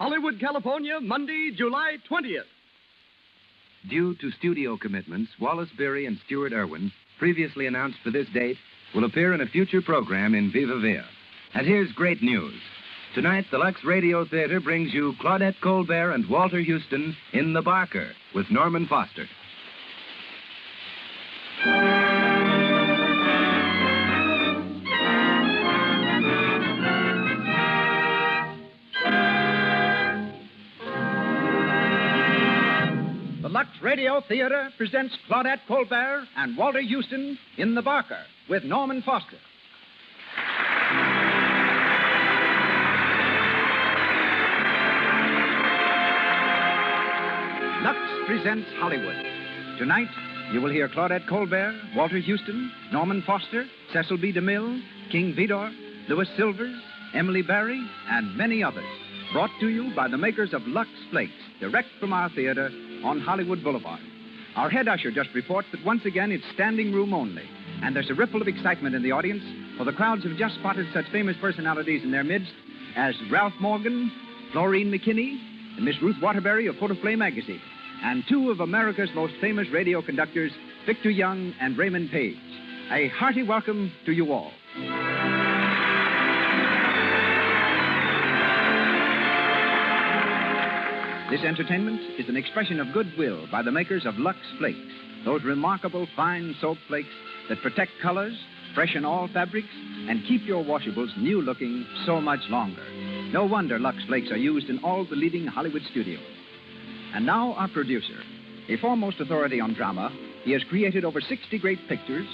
Hollywood, California, Monday, July 20th. Due to studio commitments, Wallace Beery and Stuart Irwin, previously announced for this date, will appear in a future program in Viva Villa. And here's great news. Tonight, the Lux Radio Theater brings you Claudette Colbert and Walter Houston in The Barker with Norman Foster. The Lux Radio Theater presents Claudette Colbert and Walter Houston in The Barker with Norman Foster. Lux presents Hollywood. Tonight, you will hear Claudette Colbert, Walter Houston, Norman Foster, Cecil B. DeMille, King Vidor, Louis Silvers, Emyle Barrie, and many others. Brought to you by the makers of Lux Flakes, direct from our theater on Hollywood Boulevard. Our head usher just reports that once again it's standing room only, and there's a ripple of excitement in the audience, for the crowds have just spotted such famous personalities in their midst as Ralph Morgan, Florine McKinney, and Miss Ruth Waterbury of Photoflame magazine, and two of America's most famous radio conductors, Victor Young and Raymond Page. A hearty welcome to you all. This entertainment is an expression of goodwill by the makers of Lux Flakes, those remarkable fine soap flakes that protect colors, freshen all fabrics, and keep your washables new-looking so much longer. No wonder Lux Flakes are used in all the leading Hollywood studios. And now our producer. A foremost authority on drama, he has created over 60 great pictures,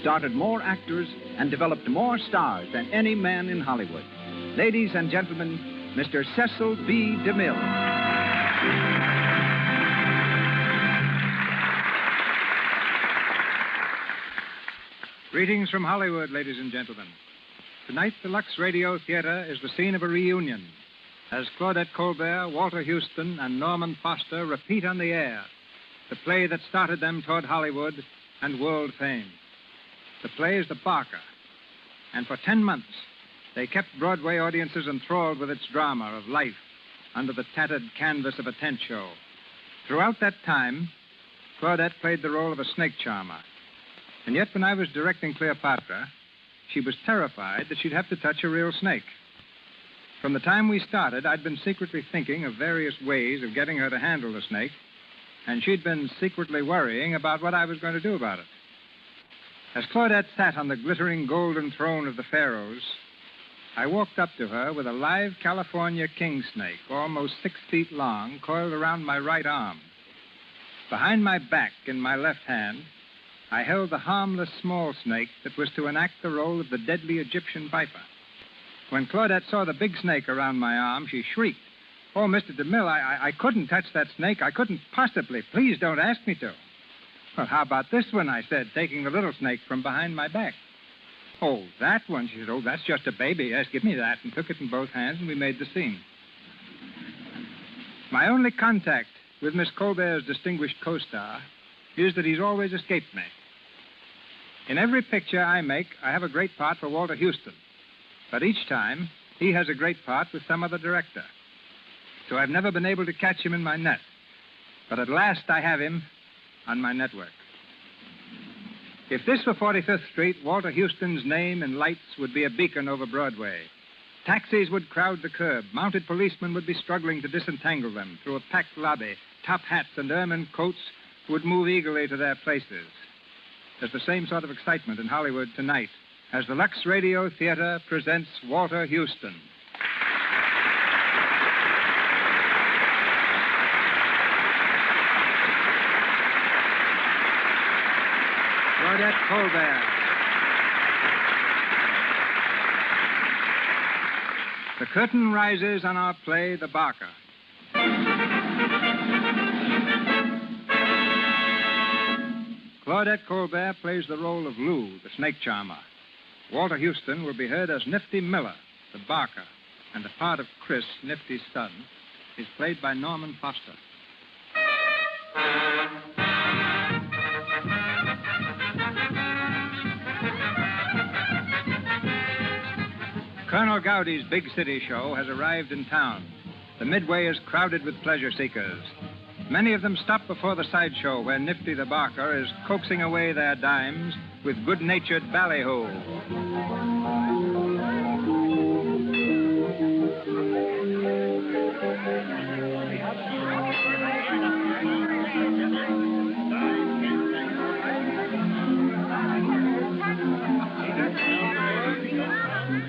started more actors, and developed more stars than any man in Hollywood. Ladies and gentlemen, Mr. Cecil B. DeMille. Greetings from Hollywood, ladies and gentlemen. Tonight, the Lux Radio Theater is the scene of a reunion, as Claudette Colbert, Walter Houston, and Norman Foster repeat on the air the play that started them toward Hollywood and world fame. The play is The Barker, and for 10 months, they kept Broadway audiences enthralled with its drama of life under the tattered canvas of a tent show. Throughout that time, Claudette played the role of a snake charmer. And yet, when I was directing Cleopatra, she was terrified that she'd have to touch a real snake. From the time we started, I'd been secretly thinking of various ways of getting her to handle the snake, and she'd been secretly worrying about what I was going to do about it. As Claudette sat on the glittering golden throne of the pharaohs, I walked up to her with a live California king snake, almost 6 feet long, coiled around my right arm. Behind my back, in my left hand, I held the harmless small snake that was to enact the role of the deadly Egyptian viper. When Claudette saw the big snake around my arm, she shrieked, "Oh, Mr. DeMille, I couldn't touch that snake. I couldn't possibly. Please don't ask me to." "Well, how about this one?" I said, taking the little snake from behind my back. "Oh, that one?" She said. "Oh, that's just a baby. Yes, give me that," and took it in both hands, and we made the scene. My only contact with Miss Colbert's distinguished co-star is that he's always escaped me. In every picture I make, I have a great part for Walter Houston. But each time, he has a great part with some other director. So I've never been able to catch him in my net. But at last I have him on my network. If this were 45th Street, Walter Houston's name in lights would be a beacon over Broadway. Taxis would crowd the curb. Mounted policemen would be struggling to disentangle them through a packed lobby. Top hats and ermine coats would move eagerly to their places. There's the same sort of excitement in Hollywood tonight as the Lux Radio Theater presents Walter Houston. Claudette Colbert. The curtain rises on our play, The Barker. Claudette Colbert plays the role of Lou, the snake charmer. Walter Houston will be heard as Nifty Miller, the Barker, and the part of Chris, Nifty's son, is played by Norman Foster. Colonel Gowdy's big city show has arrived in town. The midway is crowded with pleasure seekers. Many of them stop before the sideshow where Nifty the barker is coaxing away their dimes with good-natured ballyhoo.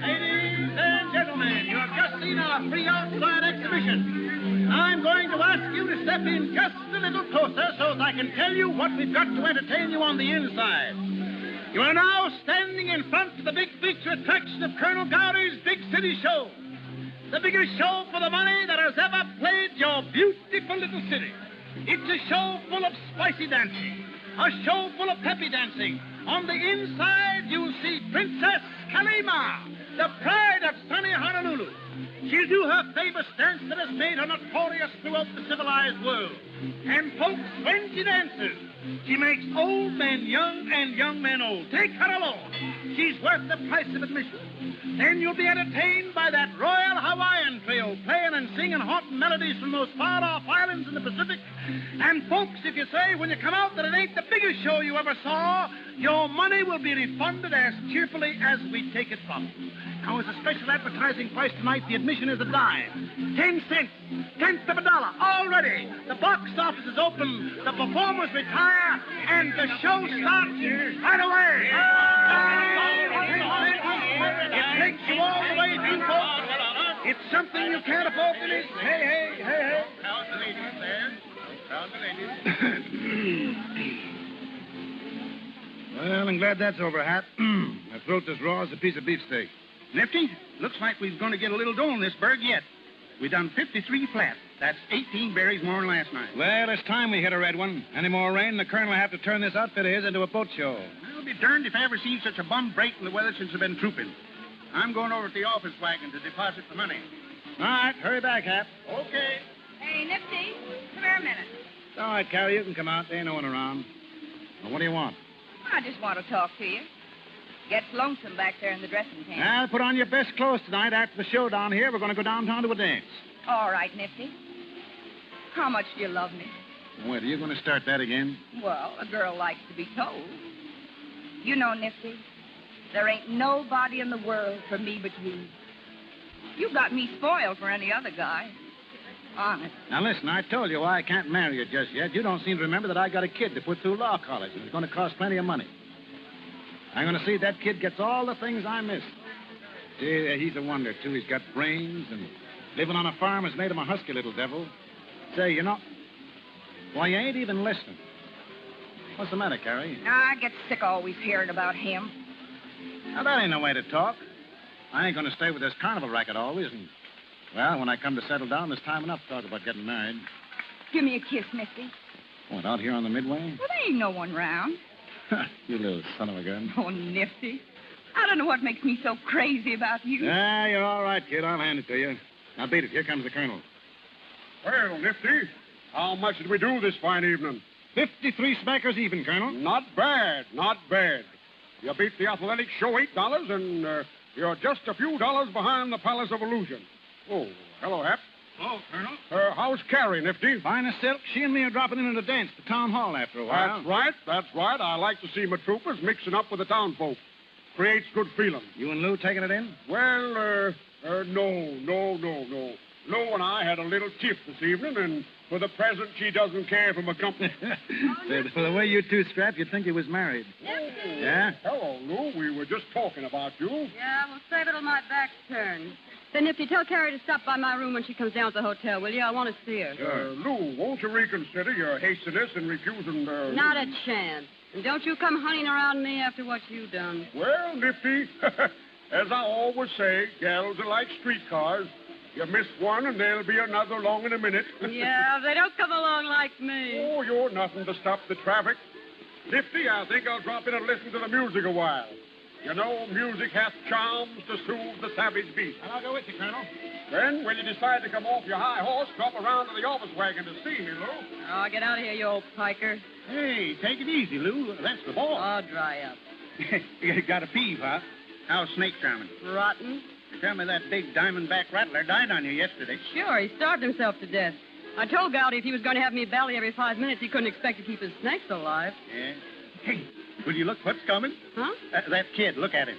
Ladies and gentlemen, you have just seen our free outside exhibition. I'm going to ask you to step in just a little closer so that I can tell you what we've got to entertain you on the inside. You are now standing in front of the big feature attraction of Colonel Gowdy's Big City Show. The biggest show for the money that has ever played your beautiful little city. It's a show full of spicy dancing, a show full of peppy dancing. On the inside, you'll see Princess Kalima, the pride of sunny Honolulu. She'll do her famous dance that has made her notorious throughout the civilized world. And folks, when she dances, she makes old men young and young men old. Take her along. She's worth the price of admission. Then you'll be entertained by that Royal Hawaiian Trio, playing and singing haunting melodies from those far-off islands in the Pacific. And folks, if you say when you come out that it ain't the biggest show you ever saw, your money will be refunded as cheerfully as we take it from you. Now, as a special advertising price tonight, the admission is a dime. 10 cents, tenth of a dollar, already. The box office is open, the performers retire, and the show starts right away. It takes you all the way through, folks. It's something you can't afford to miss. Hey, hey, hey, hey. How's the ladies there? How's the ladies? Well, I'm glad that's over, Hap. My throat's as raw as a piece of beefsteak. Nifty, looks like we're going to get a little dough in this burg yet. We done 53 flat. That's 18 berries more than last night. Well, it's time we hit a red one. Any more rain, the colonel will have to turn this outfit of his into a boat show. I'll be darned if I ever seen such a bum break in the weather since I've been trooping. I'm going over to the office wagon to deposit the money. All right, hurry back, Hap. Okay. Hey, Nifty, come here a minute. All right, Carrie, you can come out. There ain't no one around. Well, what do you want? I just want to talk to you. Gets lonesome back there in the dressing tent. Well, put on your best clothes tonight. After the show down here, we're going to go downtown to a dance. All right, Nifty. How much do you love me? Wait, are you going to start that again? Well, a girl likes to be told. You know, Nifty, there ain't nobody in the world for me but you. You got me spoiled for any other guy. Honest. Now, listen, I told you why I can't marry you just yet. You don't seem to remember that I got a kid to put through law college, and it's going to cost plenty of money. I'm going to see that kid gets all the things I miss. Gee, he's a wonder, too. He's got brains, and living on a farm has made him a husky little devil. Say, you know, why, you ain't even listening. What's the matter, Carrie? I get sick always hearing about him. Now, that ain't no way to talk. I ain't going to stay with this carnival racket always, and, well, when I come to settle down, there's time enough to talk about getting married. Give me a kiss, Nifty. What, out here on the Midway? Well, there ain't no one round. You little son of a gun. Oh, Nifty. I don't know what makes me so crazy about you. Ah, you're all right, kid. I'll hand it to you. Now, beat it. Here comes the colonel. Well, Nifty, how much did we do this fine evening? 53 smackers even, Colonel. Not bad, not bad. You beat the athletic show $8, and you're just a few dollars behind the Palace of Illusion. Oh, hello, Hap. Oh, Colonel. How's Carrie, Nifty? Fine as silk. She and me are dropping in to dance at the town hall after a while. That's right. I like to see my troopers mixing up with the town folk. Creates good feeling. You and Lou taking it in? Well, no. Lou and I had a little tiff this evening, and for the present, she doesn't care for my company. The way you two strapped, you'd think you was married. Nifty. Yeah? Hello, Lou. We were just talking about you. Yeah, we'll save it till my back's turned. Then, Nifty, tell Carrie to stop by my room when she comes down to the hotel, will you? I want to see her. Lou, won't you reconsider your hastiness in refusing... Not a chance. And don't you come hunting around me after what you've done. Well, Nifty, as I always say, gals are like streetcars. You miss one, and there'll be another along in a minute. Yeah, they don't come along like me. Oh, you're nothing to stop the traffic. Nifty, I think I'll drop in and listen to the music a while. You know, music hath charms to soothe the savage beast. And I'll go with you, Colonel. Then, when you decide to come off your high horse, drop around to the office wagon to see me, Lou. Oh, get out of here, you old piker. Hey, take it easy, Lou. That's the boss. Oh, dry up. You got a peeve, huh? How's Snake coming? Rotten. You tell me that big diamondback rattler died on you yesterday. Sure, he starved himself to death. I told Gowdy if he was going to have me belly every 5 minutes, he couldn't expect to keep his snakes alive. Yeah. Hey, will you look what's coming? Huh? That kid, look at him.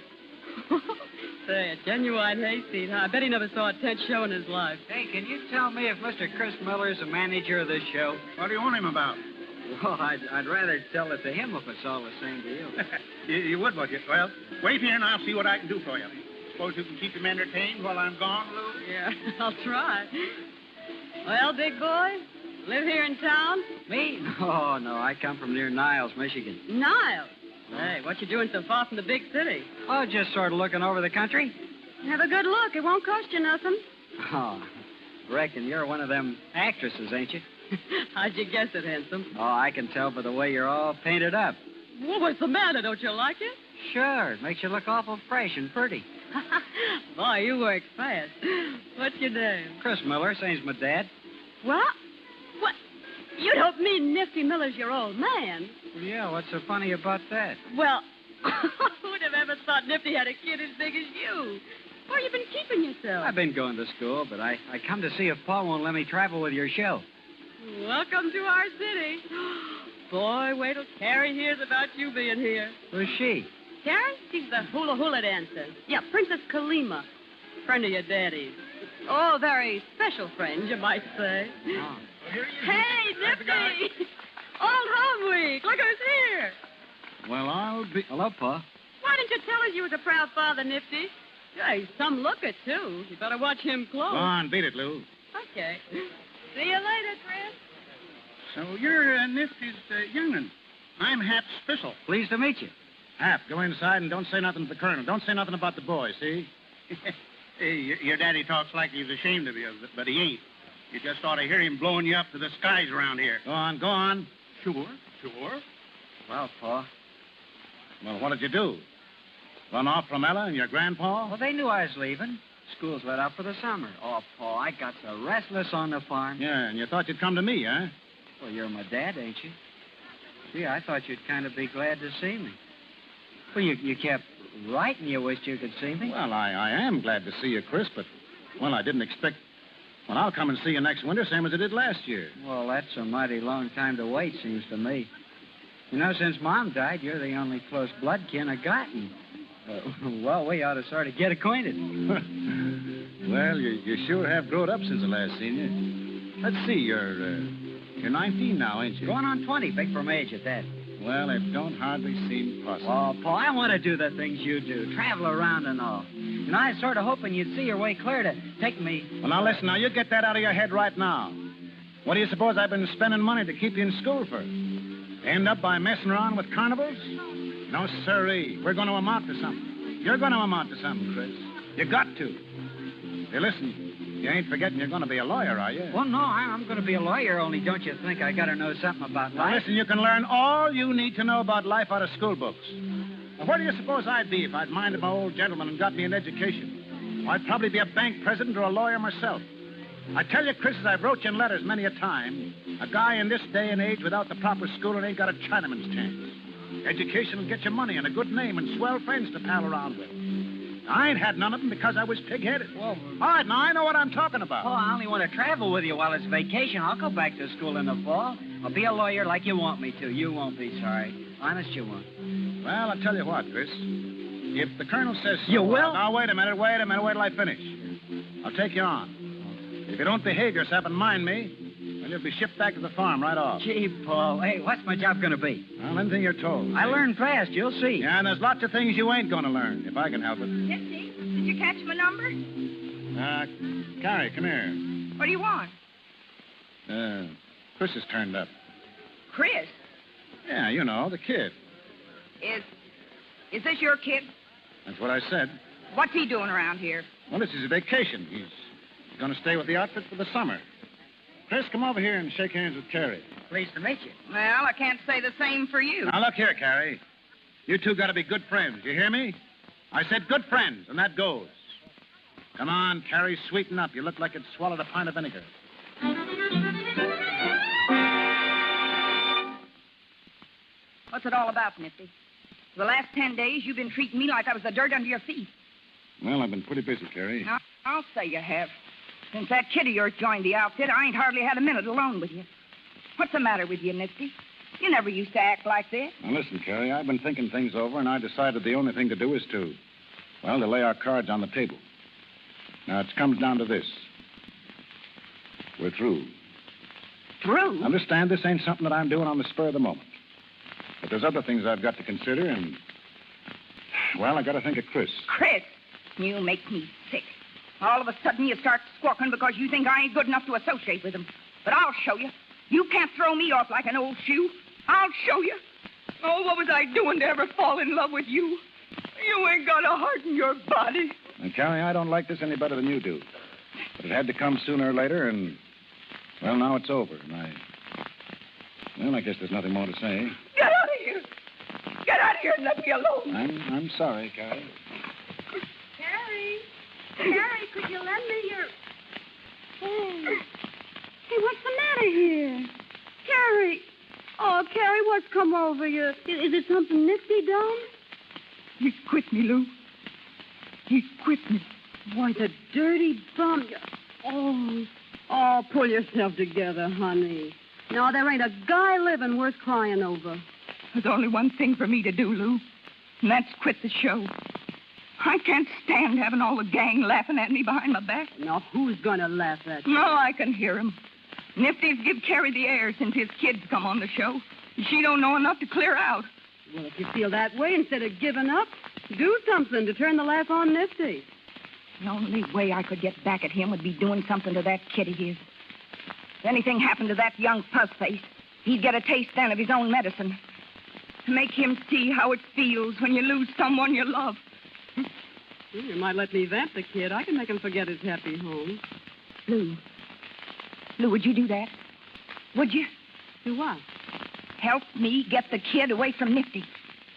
Say, a genuine hayseed, huh? I bet he never saw a tent show in his life. Hey, can you tell me if Mr. Chris Miller's the manager of this show? What do you want him about? Well, I'd rather tell it to him if it's all the same to you. you would, would you? Well, wait here and I'll see what I can do for you. Suppose you can keep him entertained while I'm gone, Lou? Yeah, I'll try. Well, big boy, live here in town? Me? Oh, no, I come from near Niles, Michigan. Niles? Hey, what you doing so far from the big city? Oh, just sort of looking over the country. Have a good look. It won't cost you nothing. Oh, reckon you're one of them actresses, ain't you? How'd you guess it, handsome? Oh, I can tell by the way you're all painted up. Well, what's the matter? Don't you like it? Sure, it makes you look awful fresh and pretty. Boy, you work fast. What's your name? Chris Miller, same's my dad. What? What? You don't mean Nifty Miller's your old man? Yeah, what's so funny about that? Well, who'd have ever thought Nifty had a kid as big as you? Where you been keeping yourself? I've been going to school, but I come to see if Paul won't let me travel with your show. Welcome to our city. Boy, wait till Carrie hears about you being here. Who's she? Carrie? She's the hula dancer. Yeah, Princess Kalima. Friend of your daddy's. Oh, very special friend, you might say. Oh. Hey, Nifty! Old home week. Look who's here. Well, I'll be... Hello, Pa. Why didn't you tell us you was a proud father, Nifty? Yeah, he's some looker, too. You better watch him close. Go on, beat it, Lou. Okay. See you later, Chris. So you're Nifty's young'un. I'm Hap Spissel. Pleased to meet you. Hap, go inside and don't say nothing to the colonel. Don't say nothing about the boy, see? Hey, your daddy talks like he's ashamed of you, but he ain't. You just ought to hear him blowing you up to the skies around here. Go on, go on. Sure. Well, Pa. Well, what did you do? Run off from Ella and your grandpa? Well, they knew I was leaving. School's let up for the summer. Oh, Pa, I got so restless on the farm. Yeah, and you thought you'd come to me, huh? Well, you're my dad, ain't you? Gee, I thought you'd kind of be glad to see me. Well, you kept writing you wished you could see me. Well, I am glad to see you, Chris, but, well, I didn't expect... Well, I'll come and see you next winter, same as I did last year. Well, that's a mighty long time to wait, seems to me. You know, since Mom died, you're the only close blood kin I gotten. Well, we ought to sort of get acquainted. Well, you sure have grown up since I last seen you. Let's see, you're 19 now, ain't you? Going on 20, big for my age at that. Well, it don't hardly seem possible. Oh, Paul, I want to do the things you do, travel around and all. And I was sort of hoping you'd see your way clear to take me... Well, now, listen, you get that out of your head right now. What do you suppose I've been spending money to keep you in school for? End up by messing around with carnivals? No, sirree. We're going to amount to something. You're going to amount to something, Chris. You got to. Hey, listen, you ain't forgetting you're going to be a lawyer, are you? Well, no, I'm going to be a lawyer, only don't you think I got to know something about Now, life? listen, you can learn all you need to know about life out of school books. Now, where do you suppose I'd be if I'd minded my old gentleman and got me an education? Well, I'd probably be a bank president or a lawyer myself. I tell you, Chris, as I've wrote you in letters many a time, a guy in this day and age without the proper schooling ain't got a Chinaman's chance. Education will get you money and a good name and swell friends to pal around with. I ain't had none of them because I was pig-headed. Well, all right, now I know what I'm talking about. Oh, I only want to travel with you while it's vacation. I'll go back to school in the fall. I'll be a lawyer like you want me to. You won't be sorry. Honest, you won't. Well, I'll tell you what, Chris. If the colonel says so... You will? Now, wait a minute. Wait till I finish. I'll take you on. If you don't behave yourself and mind me, then you'll be shipped back to the farm right off. Gee, Paul. Hey, what's my job going to be? Well, anything you're told. I learn fast. You'll see. Yeah, and there's lots of things you ain't going to learn, if I can help it. Nifty, did you catch my number? Carrie, come here. What do you want? Chris has turned up. Chris? Yeah, you know, the kid. Is this your kid? That's what I said. What's he doing around here? Well, this is a vacation. He's going to stay with the outfit for the summer. Chris, come over here and shake hands with Carrie. Pleased to meet you. Well, I can't say the same for you. Now, look here, Carrie. You two got to be good friends. You hear me? I said good friends, and that goes. Come on, Carrie, sweeten up. You look like you'd swallowed a pint of vinegar. What's it all about, Nifty? For the last 10 days, you've been treating me like I was the dirt under your feet. Well, I've been pretty busy, Carrie. Now, I'll say you have. Since that kid of yours joined the outfit, I ain't hardly had a minute alone with you. What's the matter with you, Nifty? You never used to act like this. Now, listen, Carrie, I've been thinking things over, and I decided the only thing to do is to lay our cards on the table. Now, it comes down to this. We're through. Through? Understand, this ain't something that I'm doing on the spur of the moment. But there's other things I've got to consider, and, I got to think of Chris. Chris? You make me sick. All of a sudden, you start squawking because you think I ain't good enough to associate with him. But I'll show you. You can't throw me off like an old shoe. I'll show you. Oh, what was I doing to ever fall in love with you? You ain't got a heart in your body. And, Carrie, I don't like this any better than you do. But it had to come sooner or later, and, now it's over. And I guess there's nothing more to say. Get out of here. Get out of here and let me alone. I'm sorry, Carrie. Carrie, could you lend me your... Hey, what's the matter here? Carrie. Oh, Carrie, what's come over you? Is it something Nifty done? He's quit me, Lou. He's quit me. Why, the dirty bum. Oh, pull yourself together, honey. No, there ain't a guy living worth crying over. There's only one thing for me to do, Lou, and that's quit the show. I can't stand having all the gang laughing at me behind my back. Now, who's going to laugh at you? No, I can hear him. Nifty's give Carrie the air since his kids come on the show. She don't know enough to clear out. Well, if you feel that way, instead of giving up, do something to turn the laugh on Nifty. The only way I could get back at him would be doing something to that kid of his. If anything happened to that young puzzface, he'd get a taste then of his own medicine. To make him see how it feels when you lose someone you love. Well, you might let me vamp the kid. I can make him forget his happy home. Lou, would you do that? Would you? Do what? Help me get the kid away from Nifty.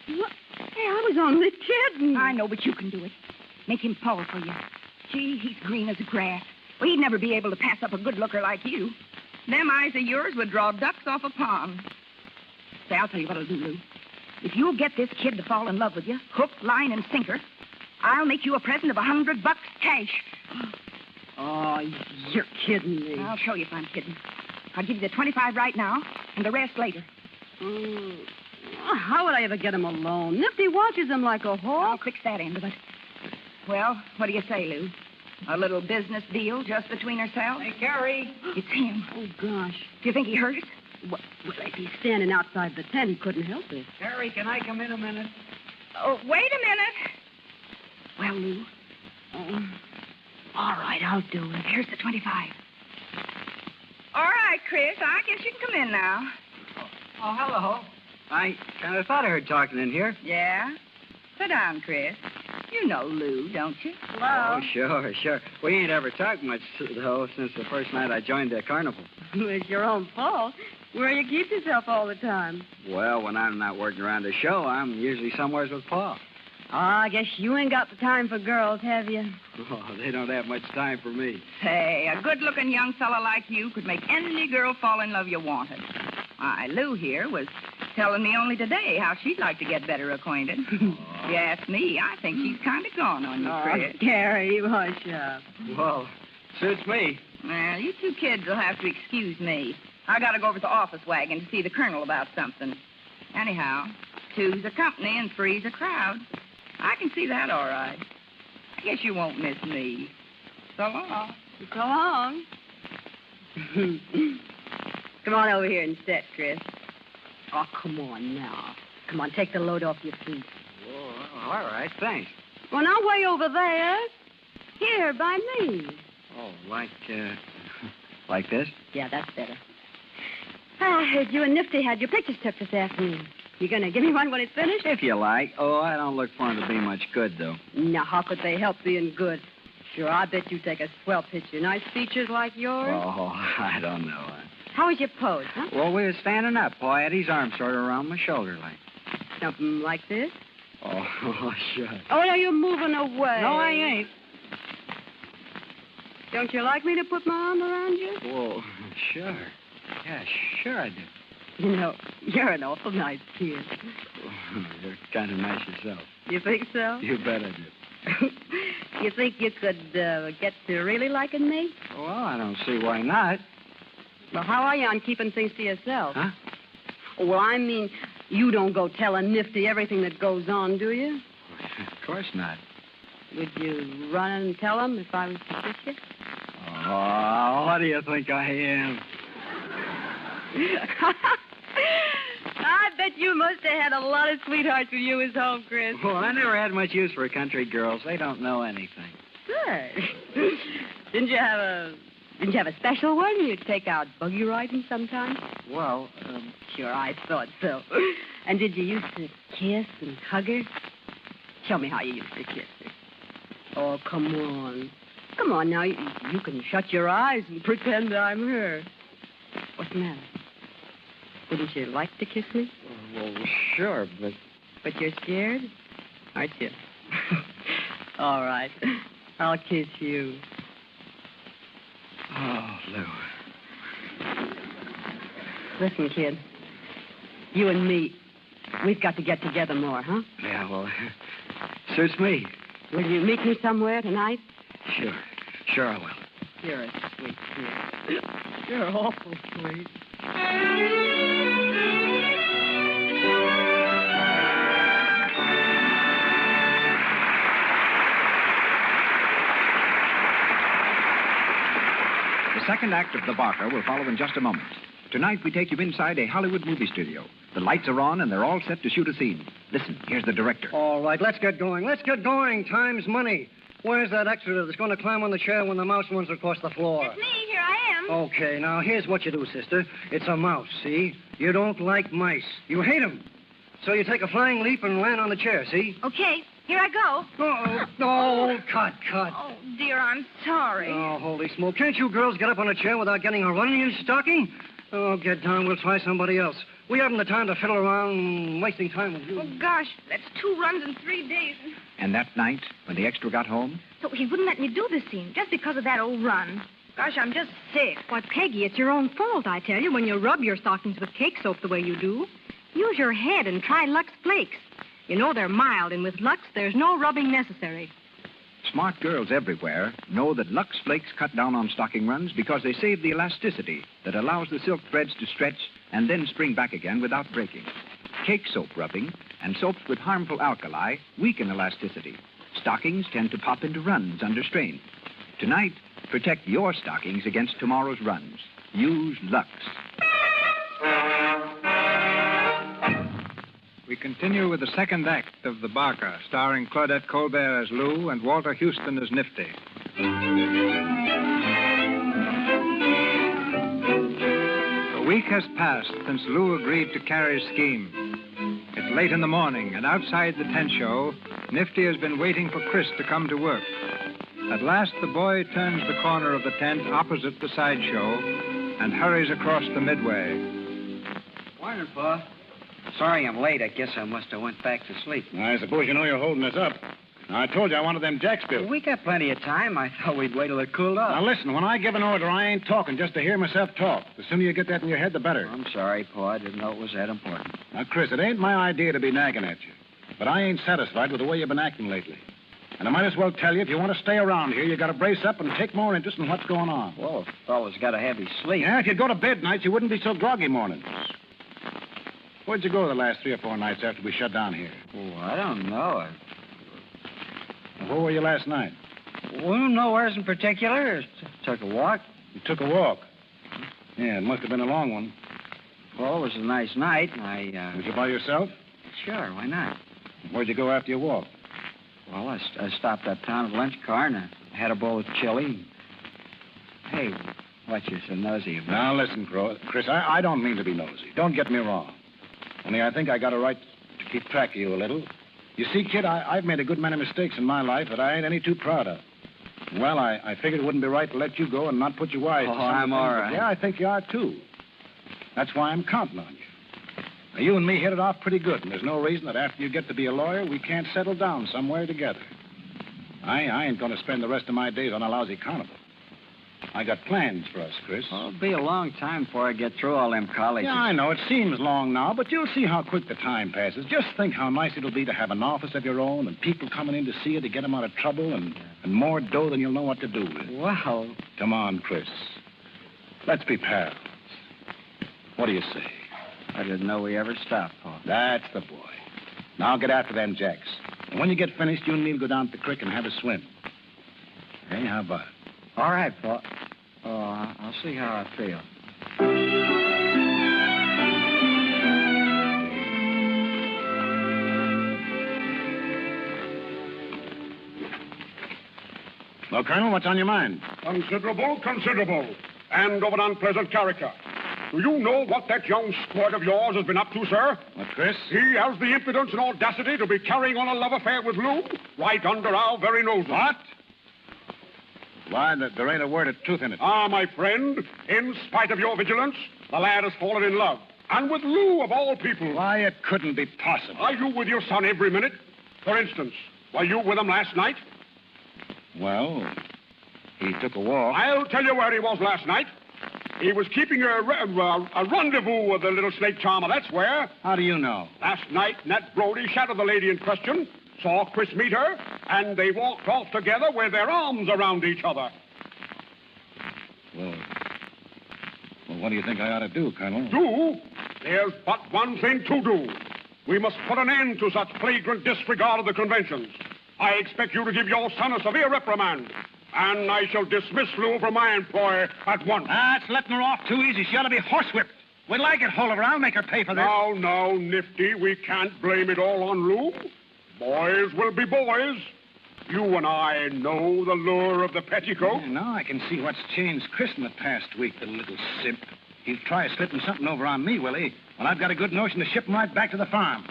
What? Hey, I was only kidding. I know, but you can do it. Make him fall for you. Gee, he's green as grass. Well, he'd never be able to pass up a good looker like you. Them eyes of yours would draw ducks off a pond. Say, I'll tell you what I'll do, Lou. If you'll get this kid to fall in love with you, hook, line, and sinker, I'll make you a present of $100 cash. Oh, you're kidding me. I'll show you if I'm kidding. I'll give you the 25 right now, and the rest later. How would I ever get him alone? Nifty watches him like a hawk. I'll fix that end of it. Well, what do you say, Lou? A little business deal just between ourselves? Hey, Carrie. It's him. Oh, gosh. Do you think he hurt us? Well, if he's standing outside the tent, he couldn't help it. Carrie, can I come in a minute? Oh, wait a minute. Well, Lou. All right, I'll do it. Here's the 25. All right, Chris, I guess you can come in now. Oh, hello. I kind of thought I heard talking in here. Yeah? Sit down, Chris. You know Lou, don't you? Hello. Oh, sure. We ain't ever talked much, though, since the first night I joined the carnival. It's your own fault. Where you keep yourself all the time? Well, when I'm not working around the show, I'm usually somewhere with Pa. Oh, I guess you ain't got the time for girls, have you? Oh, they don't have much time for me. Say, a good-looking young fella like you could make any girl fall in love you wanted. Why, Lou here was telling me only today how she'd like to get better acquainted. If you ask me, I think she's kind of gone on you, Chris. Gary, hush up. Well, suits me. Well, you two kids will have to excuse me. I got to go over to the office wagon to see the colonel about something. Anyhow, two's a company and three's a crowd. I can see that all right. I guess you won't miss me. So long. So long. Come on over here and sit, Chris. Oh, come on now. Come on, take the load off your feet. Oh, all right, thanks. Well, now, way over there. Here, by me. Oh, like this? Yeah, that's better. I heard you and Nifty had your pictures took this afternoon. You gonna give me one when it's finished? If you like. Oh, I don't look for them to be much good, though. Now, how could they help being good? Sure, I bet you take a swell picture. Nice features like yours. Oh, I don't know. How was your pose, huh? Well, we were standing up. Pa had his arm sort of around my shoulder, like. Something like this? Oh, sure. Oh, no, you're moving away. No, I ain't. Don't you like me to put my arm around you? Well, sure. Yeah, sure I do. You know, you're an awful nice kid. Oh, you're kind of nice yourself. You think so? You bet I do. You think you could get to really liking me? Well, I don't see why not. Well, how are you on keeping things to yourself? Huh? Well, I mean, you don't go telling Nifty everything that goes on, do you? Of course not. Would you run and tell him if I was to kiss you? Oh, what do you think I am? I bet you must have had a lot of sweethearts when you was home, Chris. Well, I never had much use for country girls. They don't know anything. Good. Didn't you have a special one you'd take out buggy riding sometime? Well, Sure, I thought so. And did you used to kiss and hug her? Show me how you used to kiss her. Oh, come on. Come on now. You can shut your eyes and pretend I'm her. What's the matter? Wouldn't you like to kiss me? well, sure, but... But you're scared? Aren't you? All right. I'll kiss you. Oh, Lou. Listen, kid. You and me, we've got to get together more, huh? Yeah, well, suits me. Will you meet me somewhere tonight? Sure. Sure I will. You're a sweet kid. You're awful sweet. The second act of The Barker will follow in just a moment. Tonight, we take you inside a Hollywood movie studio. The lights are on, and they're all set to shoot a scene. Listen, here's the director. All right, let's get going. Let's get going. Time's money. Where's that extra that's going to climb on the chair when the mouse runs across the floor? It's me. Here I am. Okay, now here's what you do, sister. It's a mouse, see? You don't like mice. You hate them. So you take a flying leap and land on the chair, see? Okay, here I go. Oh, cut. Oh, dear, I'm sorry. Oh, holy smoke. Can't you girls get up on a chair without getting a run in your stocking? Oh, get down. We'll try somebody else. We haven't the time to fiddle around wasting time with you. Oh, gosh, that's 2 runs in 3 days. And that night, when the extra got home, So he wouldn't let me do the scene just because of that old run. Gosh, I'm just sick. Why, Peggy, it's your own fault, I tell you, when you rub your stockings with cake soap the way you do. Use your head and try Lux Flakes. You know they're mild, and with Lux, there's no rubbing necessary. smart girls everywhere know that Lux Flakes cut down on stocking runs because they save the elasticity that allows the silk threads to stretch and then spring back again without breaking. Cake soap rubbing and soaps with harmful alkali weaken elasticity. Stockings tend to pop into runs under strain. Tonight, protect your stockings against tomorrow's runs. Use Lux. We continue with the second act of The Barker, starring Claudette Colbert as Lou and Walter Houston as Nifty. A week has passed since Lou agreed to Carrie's scheme. It's late in the morning, and outside the tent show, Nifty has been waiting for Chris to come to work. At last, the boy turns the corner of the tent opposite the sideshow and hurries across the midway. Morning, Pa. Sorry I'm late. I guess I must have went back to sleep. I suppose you know you're holding us up. I told you I wanted them jacks built. We got plenty of time. I thought we'd wait till it cooled off. Now, listen, when I give an order, I ain't talking just to hear myself talk. The sooner you get that in your head, the better. I'm sorry, Pa. I didn't know it was that important. Now, Chris, it ain't my idea to be nagging at you. But I ain't satisfied with the way you've been acting lately. And I might as well tell you, if you want to stay around here, you got to brace up and take more interest in what's going on. Well, a fellow's got to have his sleep. Yeah, if you'd go to bed nights, you wouldn't be so groggy mornings. Where'd you go the last 3 or 4 nights after we shut down here? Oh, I don't know. Where were you last night? Well, nowheres in particular. Took a walk. You took a walk. Yeah, it must have been a long one. Well, it was a nice night. Was you by yourself? Sure, why not? Where'd you go after your walk? Well, I stopped uptown at lunch car and I had a bowl of chili. Hey, what you so nosy about? Now, listen, Chris, I don't mean to be nosy. Don't get me wrong. Only I think I got a right to keep track of you a little. You see, kid, I've made a good many mistakes in my life that I ain't any too proud of. Well, I figured it wouldn't be right to let you go and not put you wise. Oh, I'm all right. Yeah, I think you are, too. That's why I'm counting on you. Now, you and me hit it off pretty good, and there's no reason that after you get to be a lawyer, we can't settle down somewhere together. I ain't going to spend the rest of my days on a lousy carnival. I got plans for us, Chris. Well, it'll be a long time before I get through all them colleges. Yeah, I know. It seems long now, but you'll see how quick the time passes. Just think how nice it'll be to have an office of your own and people coming in to see you to get them out of trouble and more dough than you'll know what to do with. Wow. Come on, Chris. Let's be pals. What do you say? I didn't know we ever stopped, Paul. That's the boy. Now get after them jacks. And when you get finished, you and me'll go down to the creek and have a swim. Hey, how about it? All right, Paul. Oh, I'll see how I feel. Well, Colonel, what's on your mind? Considerable, and of an unpleasant character. Do you know what that young squirt of yours has been up to, sir? What, Chris? He has the impudence and audacity to be carrying on a love affair with Lou right under our very noses. What? Why, there ain't a word of truth in it. Ah, my friend, in spite of your vigilance, the lad has fallen in love. And with Lou, of all people. Why, it couldn't be possible. Are you with your son every minute? For instance, were you with him last night? Well, he took a walk. I'll tell you where he was last night. He was keeping a rendezvous with the little snake charmer, that's where. How do you know? Last night, Nat Brody shadowed the lady in question, saw Chris meet her, and they walked off together with their arms around each other. Well, what do you think I ought to do, Colonel? Do? There's but one thing to do. We must put an end to such flagrant disregard of the conventions. I expect you to give your son a severe reprimand. And I shall dismiss Lou from my employ at once. That's letting her off too easy. She ought to be horsewhipped. Wait till I get hold of her. I'll make her pay for this. Now, Nifty, we can't blame it all on Lou. Boys will be boys. You and I know the lure of the petticoat. Yeah, now I can see what's changed Chris in the past week, the little simp. He'll try slipping something over on me, will he? Well, I've got a good notion to ship him right back to the farm.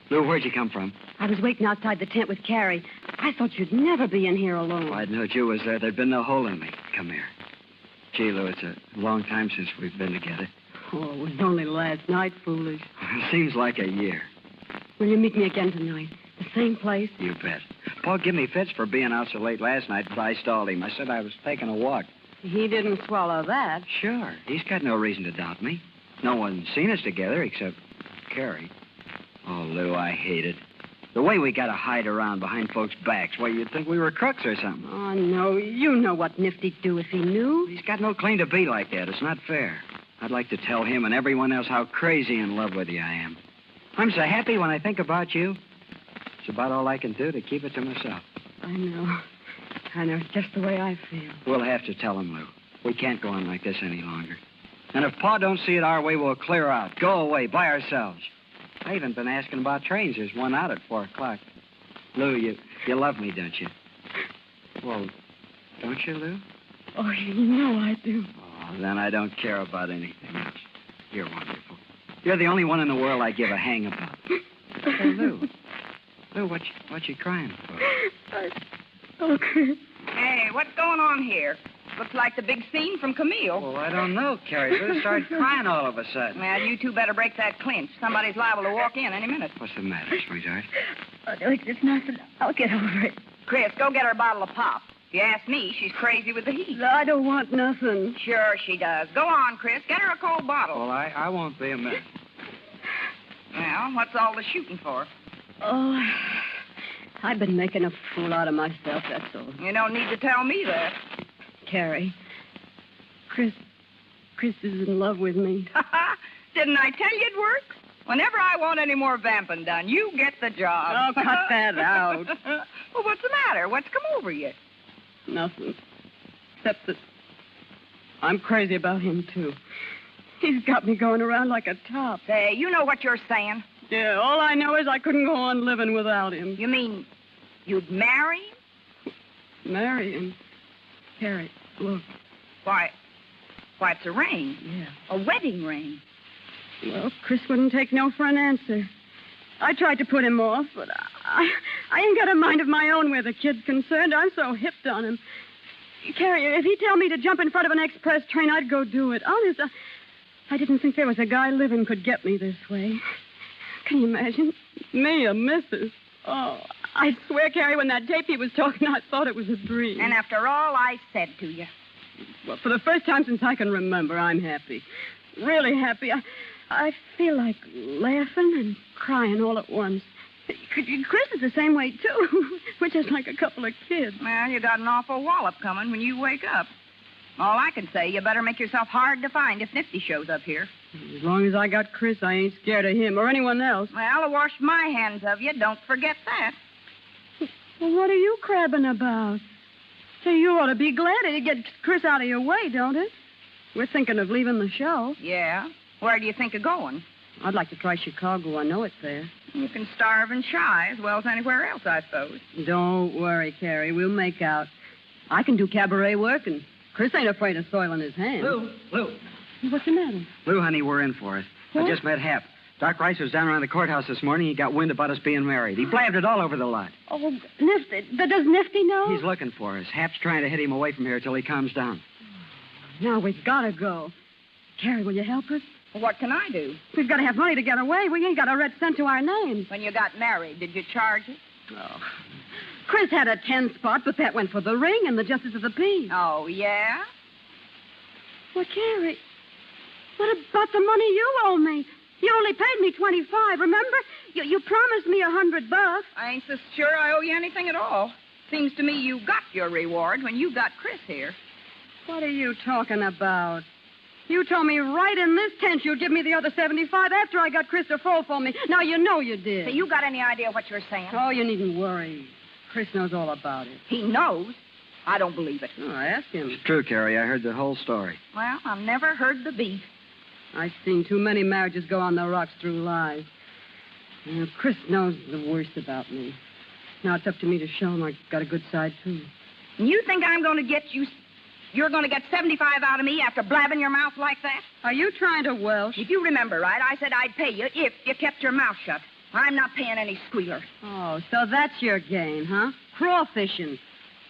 Lou, where'd you come from? I was waiting outside the tent with Carrie. I thought you'd never be in here alone. If I'd known you was there, there'd been no hole in me. Come here. Gee, Lou, it's a long time since we've been together. Oh, it was only last night, foolish. It seems like a year. Will you meet me again tonight? The same place? You bet. Paul gave me fits for being out so late last night, but I stalled him. I said I was taking a walk. He didn't swallow that. Sure. He's got no reason to doubt me. No one's seen us together except Carrie. Oh, Lou, I hate it. The way we got to hide around behind folks' backs. Why, you'd think we were crooks or something. Oh, no. You know what Nifty'd do if he knew. He's got no claim to be like that. It's not fair. I'd like to tell him and everyone else how crazy in love with you I am. I'm so happy when I think about you. It's about all I can do to keep it to myself. I know. It's just the way I feel. We'll have to tell him, Lou. We can't go on like this any longer. And if Pa don't see it our way, we'll clear out. Go away by ourselves. I even been asking about trains. There's one out at 4 o'clock. Lou, you love me, don't you? Well, don't you, Lou? Oh, you know I do. Oh, then I don't care about anything else. You're wonderful. You're the only one in the world I give a hang about. Hey, Lou. Lou, what you crying for? Oh, Chris. Hey, what's going on here? Looks like the big scene from Camille. Well, I don't know, Carrie. Lou started crying all of a sudden. Well, you two better break that clinch. Somebody's liable to walk in any minute. What's the matter, sweetheart? Oh, it's nothing. I'll get over it. Chris, go get her a bottle of pop. If you ask me, she's crazy with the heat. I don't want nothing. Sure she does. Go on, Chris. Get her a cold bottle. Well, I won't be a minute. Well, what's all the shooting for? Oh, I've been making a fool out of myself, that's all. You don't need to tell me that. Carrie, Chris is in love with me. Didn't I tell you it'd work? Whenever I want any more vamping done, you get the job. Oh, cut that out. Well, what's the matter? What's come over you? Nothing. Except that I'm crazy about him, too. He's got me going around like a top. Say, you know what you're saying? Yeah, all I know is I couldn't go on living without him. You mean you'd marry him? Marry him? Carrie, look. Why, it's a ring. Yeah. A wedding ring. Well, Chris wouldn't take no for an answer. I tried to put him off, but I ain't got a mind of my own where the kid's concerned. I'm so hipped on him. Carrie, if he'd tell me to jump in front of an express train, I'd go do it. Honest, I didn't think there was a guy living could get me this way. Can you imagine? Me, a missus? Oh, I swear, Carrie, when that JP was talking, I thought it was a dream. And after all I said to you. Well, for the first time since I can remember, I'm happy. Really happy. I feel like laughing and crying all at once. Chris is the same way, too. We're just like a couple of kids. Well, you got an awful wallop coming when you wake up. All I can say, you better make yourself hard to find if Nifty shows up here. As long as I got Chris, I ain't scared of him or anyone else. Well, I washed my hands of you. Don't forget that. Well, what are you crabbing about? Say, you ought to be glad it gets Chris out of your way, don't it? We're thinking of leaving the show. Yeah? Where do you think of going? I'd like to try Chicago. I know it's there. You can starve and shy as well as anywhere else, I suppose. Don't worry, Carrie. We'll make out. I can do cabaret work, and Chris ain't afraid of soiling his hands. Lou. What's the matter? Lou, honey, we're in for it. What? I just met Hap. Doc Rice was down around the courthouse this morning. He got wind about us being married. He blabbed it all over the lot. Oh, Nifty. Does Nifty know? He's looking for us. Hap's trying to hit him away from here till he calms down. Now we've got to go. Carrie, will you help us? What can I do? We've got to have money to get away. We ain't got a red cent to our names. When you got married, did you charge it? Oh. Chris had a 10 spot, but that went for the ring and the justice of the peace. Oh, yeah? Well, Carrie, what about the money you owe me? You only paid me $25, remember? You promised me $100. I ain't so sure I owe you anything at all. Seems to me you got your reward when you got Chris here. What are you talking about? You told me right in this tent you'd give me the other $75 after I got Chris to fall for me. Now you know you did. So you got any idea what you're saying? Oh, you needn't worry. Chris knows all about it. He knows? I don't believe it. Oh, ask him. It's true, Carrie. I heard the whole story. Well, I've never heard the beat. I've seen too many marriages go on the rocks through lies. You know, Chris knows the worst about me. Now it's up to me to show him I got a good side, too. And you think I'm going to get you... You're going to get $75 out of me after blabbing your mouth like that? Are you trying to Welsh? If you remember right, I said I'd pay you if you kept your mouth shut. I'm not paying any squealer. Oh, so that's your game, huh? Crawfishing.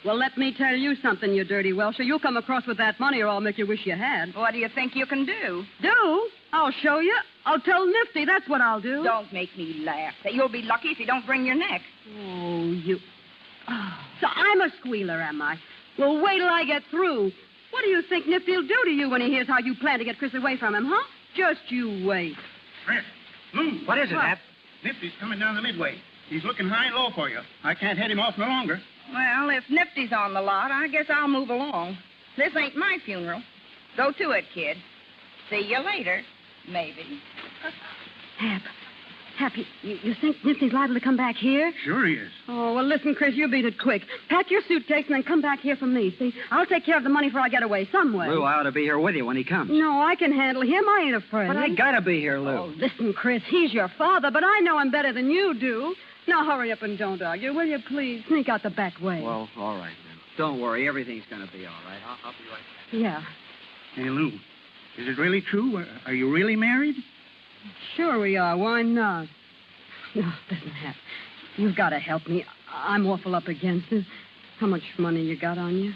Well, let me tell you something, you dirty Welsher. You'll come across with that money or I'll make you wish you had. What do you think you can do? Do? I'll show you. I'll tell Nifty. That's what I'll do. Don't make me laugh. You'll be lucky if you don't bring your neck. Oh, you... Oh, so I'm a squealer, am I? Well, wait till I get through. What do you think Nifty'll do to you when he hears how you plan to get Chris away from him, huh? Just you wait. Chris, Lou. What is it, Hap? Nifty's coming down the midway. He's looking high and low for you. I can't head him off no longer. Well, if Nifty's on the lot, I guess I'll move along. This ain't my funeral. Go to it, kid. See you later, maybe. Hap, you think Nifty's liable to come back here? Sure he is. Oh, well, listen, Chris, you beat it quick. Pack your suitcase and then come back here for me, see? I'll take care of the money before I get away some way. Lou, I ought to be here with you when he comes. No, I can handle him. I ain't afraid. But I gotta be here, Lou. Oh, listen, Chris, he's your father, but I know him better than you do. Now, hurry up and don't argue, will you, please? Sneak out the back way. Well, all right, then. Don't worry. Everything's gonna be all right. I'll be right back. Yeah. Hey, Lou, is it really true? Are you really married? Sure we are. Why not? No, listen, Hap. You've got to help me. I'm awful up against it. How much money you got on you?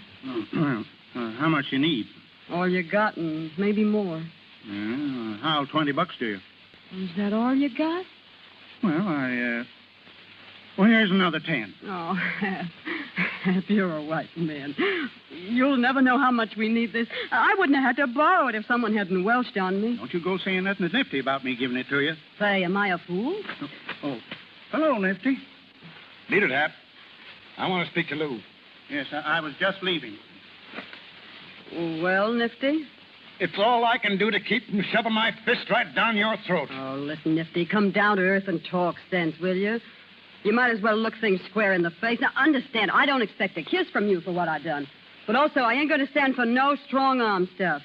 How much you need? All you got and maybe more. How'll $20 do you? Is that all you got? Well, Well, here's another 10. Oh, Hap, you're a white man. You'll never know how much we need this. I wouldn't have had to borrow it if someone hadn't welched on me. Don't you go saying nothing to Nifty about me giving it to you. Say, am I a fool? Oh. Hello, Nifty. Beat it, Hap. I want to speak to Lou. Yes, I was just leaving. Well, Nifty? It's all I can do to keep from shoving my fist right down your throat. Oh, listen, Nifty, come down to earth and talk sense, will you? You might as well look things square in the face. Now, understand, I don't expect a kiss from you for what I done. But also, I ain't going to stand for no strong-arm stuff.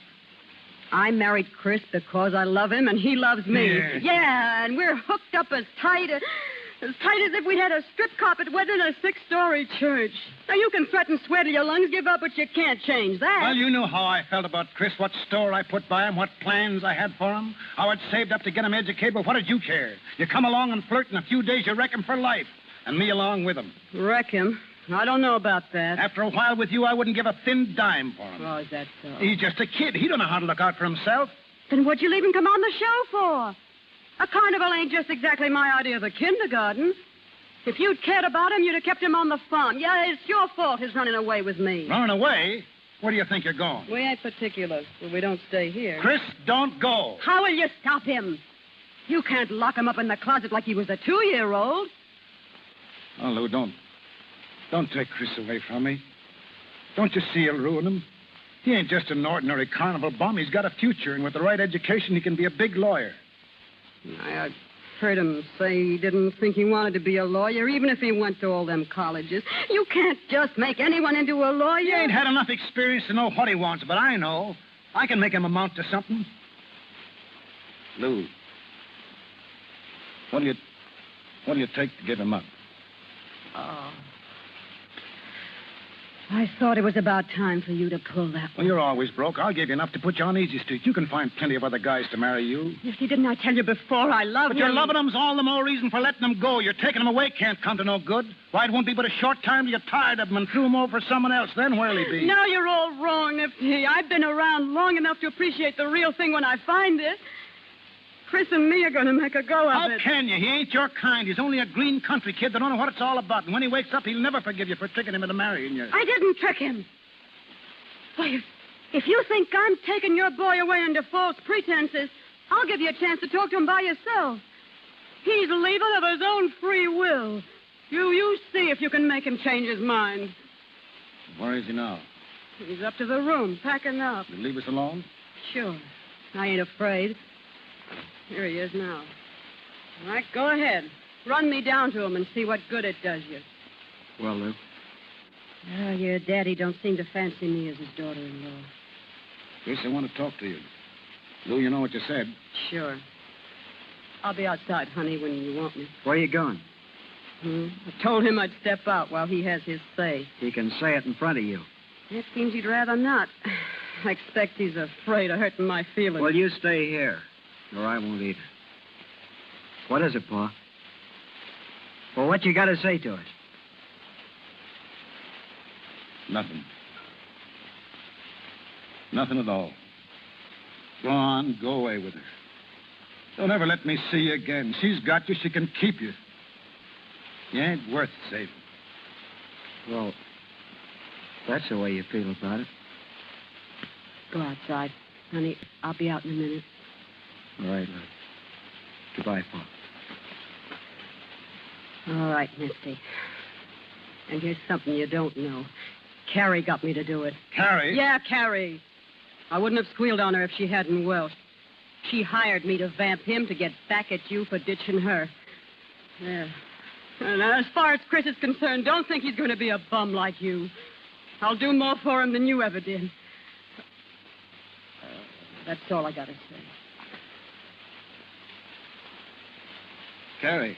I married Chris because I love him and he loves me. Yes. Yeah, and we're hooked up as tight as if we'd had a strip carpet wedding in a 6-story church. Now, you can threaten, swear till your lungs give up, but you can't change that. Well, you knew how I felt about Chris, what store I put by him, what plans I had for him, how I'd saved up to get him educated, but what did you care? You come along and flirt, in a few days you wreck him for life, and me along with him. Wreck him? I don't know about that. After a while with you, I wouldn't give a thin dime for him. Oh, is that so? He's just a kid. He don't know how to look out for himself. Then what'd you leave him come on the show for? A carnival ain't just exactly my idea of a kindergarten. If you'd cared about him, you'd have kept him on the farm. Yeah, it's your fault his running away with me. Running away? Where do you think you're going? We ain't particular, but we don't stay here. Chris, don't go. How will you stop him? You can't lock him up in the closet like he was a 2-year-old. Oh, Lou, don't take Chris away from me. Don't you see you'll ruin him? He ain't just an ordinary carnival bum. He's got a future, and with the right education, he can be a big lawyer. I heard him say he didn't think he wanted to be a lawyer, even if he went to all them colleges. You can't just make anyone into a lawyer. He ain't had enough experience to know what he wants, but I know. I can make him amount to something. Lou, what do you take to give him up? Oh. I thought it was about time for you to pull that Well, you're always broke. I'll give you enough to put you on Easy Street. You can find plenty of other guys to marry you. Nifty, didn't I tell you before I love But him? your loving him's all the more reason for letting him go. You're taking him away can't come to no good. Why, it won't be but a short time till you're tired of him and threw him over for someone else. Then where'll he be? No, you're all wrong, Nifty. I've been around long enough to appreciate the real thing when I find it. Chris and me are going to make a go of it. How can you? He ain't your kind. He's only a green country kid that don't know what it's all about. And when he wakes up, he'll never forgive you for tricking him into marrying you. I didn't trick him. Why, if you think I'm taking your boy away under false pretenses, I'll give you a chance to talk to him by yourself. He's leaving of his own free will. You see if you can make him change his mind. Where is he now? He's up to the room, packing up. You leave us alone? Sure. I ain't afraid. Here he is now. All right, go ahead. Run me down to him and see what good it does you. Well, Lou. Oh, your daddy don't seem to fancy me as his daughter-in-law. Chris, I want to talk to you. Lou, you know what you said. Sure. I'll be outside, honey, when you want me. Where are you going? I told him I'd step out while he has his say. He can say it in front of you. It seems he'd rather not. I expect he's afraid of hurting my feelings. Well, you stay here, or I won't either. What is it, Pa? Well, what you got to say to us? Nothing. Nothing at all. Go on, go away with her. Don't ever let me see you again. She's got you, she can keep you. You ain't worth saving. Well, that's the way you feel about it. Go outside. Honey, I'll be out in a minute. All right, love. Goodbye, Pa. All right, Nifty. And here's something you don't know. Carrie got me to do it. Carrie? Yeah, Carrie. I wouldn't have squealed on her if she hadn't Welsh. She hired me to vamp him to get back at you for ditching her. Yeah. And as far as Chris is concerned, don't think he's going to be a bum like you. I'll do more for him than you ever did. That's all I got to say. Carrie.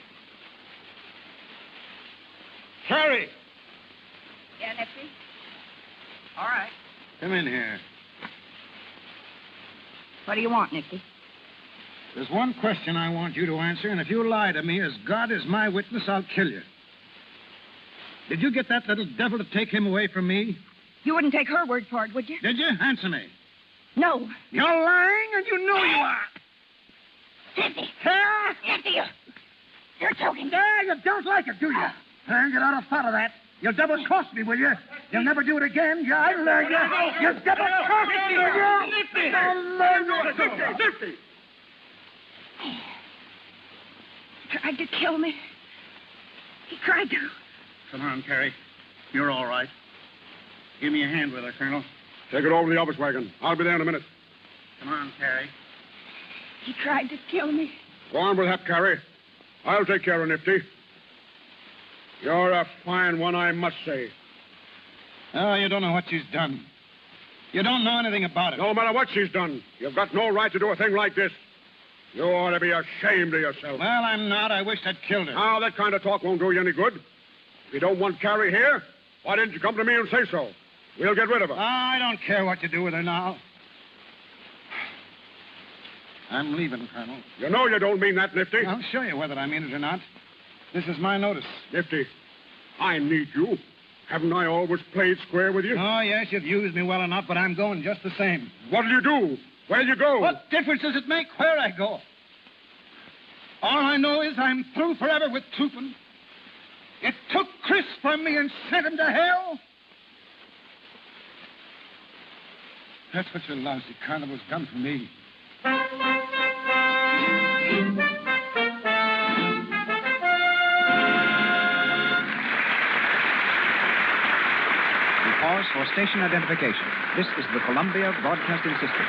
Carrie! Yeah, Nifty? All right. Come in here. What do you want, Nifty? There's one question I want you to answer, and if you lie to me, as God is my witness, I'll kill you. Did you get that little devil to take him away from me? You wouldn't take her word for it, would you? Did you? Answer me. No. You're lying, and you know you are. Nifty! Huh? Nifty, you're joking. Yeah, you don't like it, do you? Get out of thought of that. You'll double-cross me, will you? You'll never do it again. Yeah, I learned you. You'll double-cross me, will you? Nifty! He tried to kill me. He tried to. Come on, Carrie. You're all right. Give me a hand with her, Colonel. Take it over to the office wagon. I'll be there in a minute. Come on, Carrie. He tried to kill me. Go on with that, Carrie. I'll take care of Nifty. You're a fine one, I must say. Oh, you don't know what she's done. You don't know anything about it. No matter what she's done, you've got no right to do a thing like this. You ought to be ashamed of yourself. Well, I'm not. I wish I'd killed her. Now, that kind of talk won't do you any good. If you don't want Carrie here, why didn't you come to me and say so? We'll get rid of her. I don't care what you do with her now. I'm leaving, Colonel. You know you don't mean that, Nifty. I'll show you whether I mean it or not. This is my notice. Nifty, I need you. Haven't I always played square with you? Oh, yes, you've used me well enough, but I'm going just the same. What'll you do? Where'll you go? What difference does it make where I go? All I know is I'm through forever with trooping. It took Chris from me and sent him to hell. That's what your lousy carnival's done for me. We pause for station identification. This is the Columbia Broadcasting System.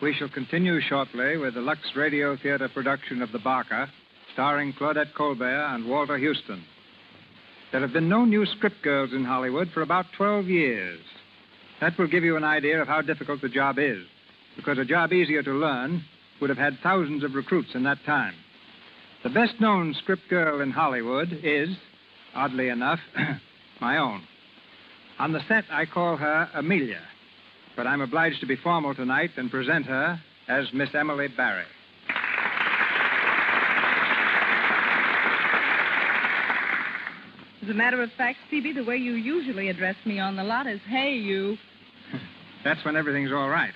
We shall continue shortly with the Lux Radio Theater production of The Barker, starring Claudette Colbert and Walter Houston. There have been no new script girls in Hollywood for about 12 years. That will give you an idea of how difficult the job is, because a job easier to learn would have had thousands of recruits in that time. The best-known script girl in Hollywood is, oddly enough, my own. On the set, I call her Amelia, but I'm obliged to be formal tonight and present her as Miss Emyle Barrie. As a matter of fact, Stevie, the way you usually address me on the lot is, hey, you. That's when everything's all right.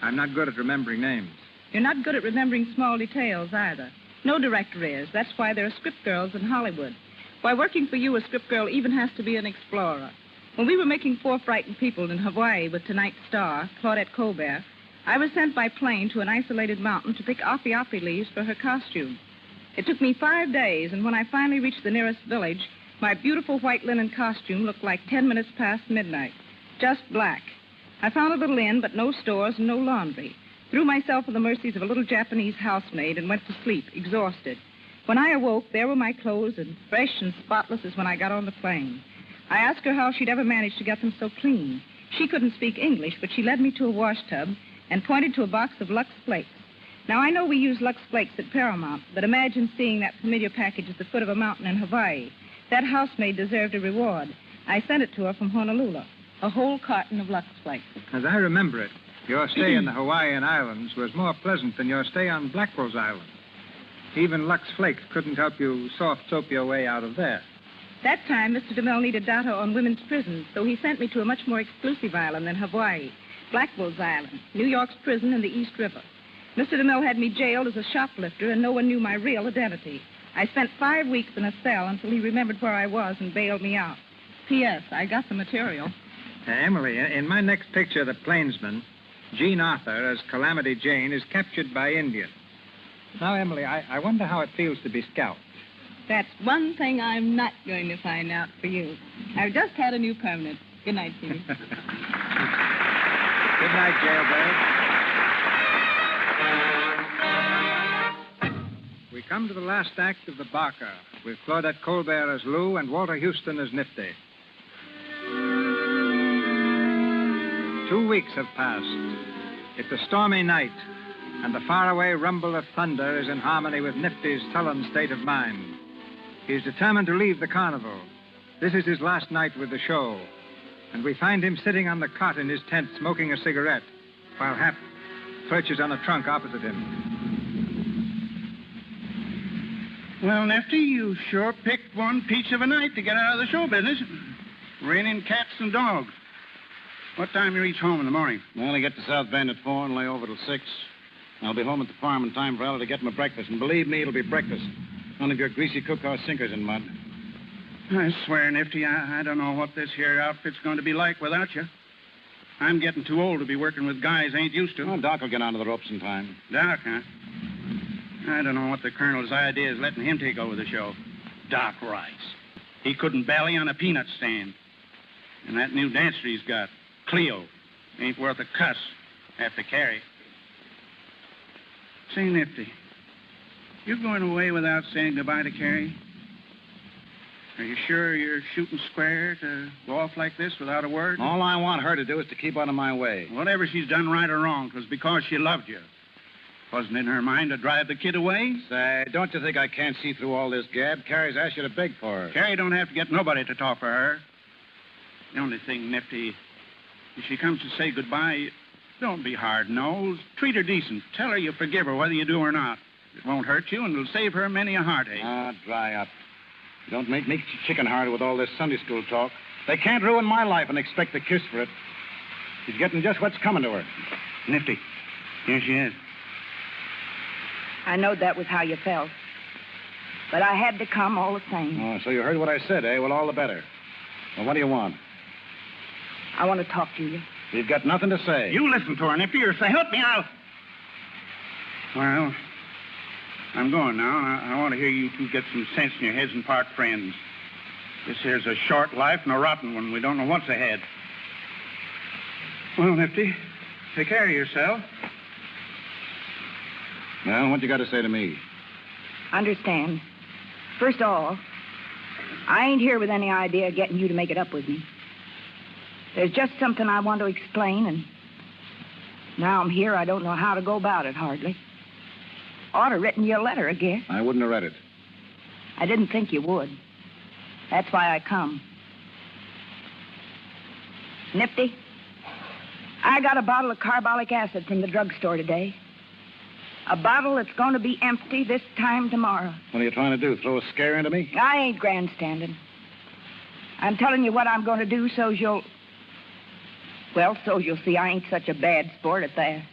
I'm not good at remembering names. You're not good at remembering small details either. No director is. That's why there are script girls in Hollywood. Why, working for you, a script girl even has to be an explorer. When we were making Four Frightened People in Hawaii with tonight's star, Claudette Colbert, I was sent by plane to an isolated mountain to pick api leaves for her costume. It took me 5 days, and when I finally reached the nearest village, my beautiful white linen costume looked like 10 minutes past midnight. Just black. I found a little inn, but no stores and no laundry. Threw myself at the mercies of a little Japanese housemaid and went to sleep, exhausted. When I awoke, there were my clothes, and fresh and spotless as when I got on the plane. I asked her how she'd ever managed to get them so clean. She couldn't speak English, but she led me to a wash tub and pointed to a box of Lux Flakes. Now, I know we use Lux Flakes at Paramount, but imagine seeing that familiar package at the foot of a mountain in Hawaii. That housemaid deserved a reward. I sent it to her from Honolulu, a whole carton of Lux Flakes. As I remember it, your stay in the Hawaiian Islands was more pleasant than your stay on Blackwell's Island. Even Lux Flakes couldn't help you soft soap your way out of there. That time, Mr. DeMille needed data on women's prisons, so he sent me to a much more exclusive island than Hawaii, Blackwell's Island, New York's prison in the East River. Mr. DeMille had me jailed as a shoplifter, and no one knew my real identity. I spent 5 weeks in a cell until he remembered where I was and bailed me out. P.S. I got the material. Emily, in my next picture, The Plainsman, Jean Arthur, as Calamity Jane, is captured by Indians. Now, Emily, I wonder how it feels to be scalped. That's one thing I'm not going to find out for you. I've just had a new permanent. Good night, Stevie. Good night, Jailbird. We come to the last act of The Barker, with Claudette Colbert as Lou and Walter Houston as Nifty. 2 weeks have passed. It's a stormy night, and the faraway rumble of thunder is in harmony with Nifty's sullen state of mind. He's determined to leave the carnival. This is his last night with the show. And we find him sitting on the cot in his tent smoking a cigarette, while Hap perches on a trunk opposite him. Well, Nifty, you sure picked one peach of a night to get out of the show business. Raining cats and dogs. What time you reach home in the morning? Well, I get to South Bend at 4 and lay over till 6. I'll be home at the farm in time for Ella to get my breakfast. And believe me, it'll be breakfast. None of your greasy cookhouse sinkers in mud. I swear, Nifty, I don't know what this here outfit's going to be like without you. I'm getting too old to be working with guys I ain't used to. Oh, Doc will get onto the ropes in time. Doc, huh? I don't know what the colonel's idea is letting him take over the show. Doc Rice. He couldn't bally on a peanut stand. And that new dancer he's got, Cleo, ain't worth a cuss after Carrie. Say, Nifty, you going away without saying goodbye to Carrie? Are you sure you're shooting square to go off like this without a word? All I want her to do is to keep out of my way. Whatever she's done right or wrong, it was because she loved you. Wasn't in her mind to drive the kid away? Say, don't you think I can't see through all this gab? Carrie's asked you to beg for her. Carrie don't have to get nobody to talk for her. The only thing, Nifty, if she comes to say goodbye, Don't be hard-nosed. Treat her decent. Tell her you forgive her whether you do or not. It won't hurt you, and it'll save her many a heartache. Ah, dry up. Don't make me chicken-hearted with all this Sunday school talk. They can't ruin my life and expect a kiss for it. She's getting just what's coming to her. Nifty. Here she is. I know that was how you felt. But I had to come all the same. Oh, so you heard what I said, eh? Well, all the better. Well, what do you want? I want to talk to you. You've got nothing to say. You listen to her, Nifty, or say, help me out. Well, I'm going now. I want to hear you two get some sense in your heads and part friends. This here's a short life and a rotten one. We don't know what's ahead. Well, Nifty, take care of yourself. Well, what you got to say to me? Understand. First of all, I ain't here with any idea of getting you to make it up with me. There's just something I want to explain, and now I'm here, I don't know how to go about it, hardly. Ought to written you a letter, I guess. I wouldn't have read it. I didn't think you would. That's why I come. Nifty, I got a bottle of carbolic acid from the drugstore today. A bottle that's going to be empty this time tomorrow. What are you trying to do, throw a scare into me? I ain't grandstanding. I'm telling you what I'm going to do so's you'll see I ain't such a bad sport at that.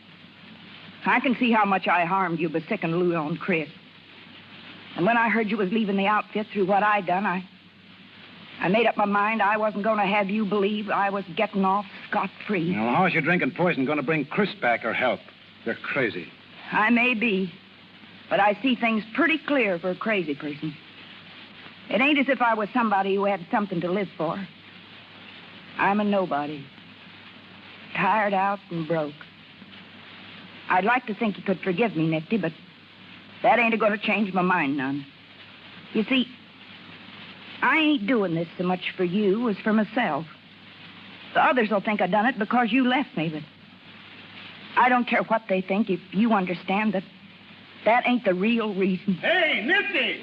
I can see how much I harmed you by sicking Lou on Chris. And when I heard you was leaving the outfit through what I done, I made up my mind I wasn't going to have you believe I was getting off scot-free. Now, how's your drinking poison going to bring Chris back or help? You're crazy. I may be, but I see things pretty clear for a crazy person. It ain't as if I was somebody who had something to live for. I'm a nobody. Tired out and broke. I'd like to think you could forgive me, Nifty, but that ain't going to change my mind none. You see, I ain't doing this so much for you as for myself. The others will think I done it because you left me, but I don't care what they think if you understand that that ain't the real reason. Hey, Nifty!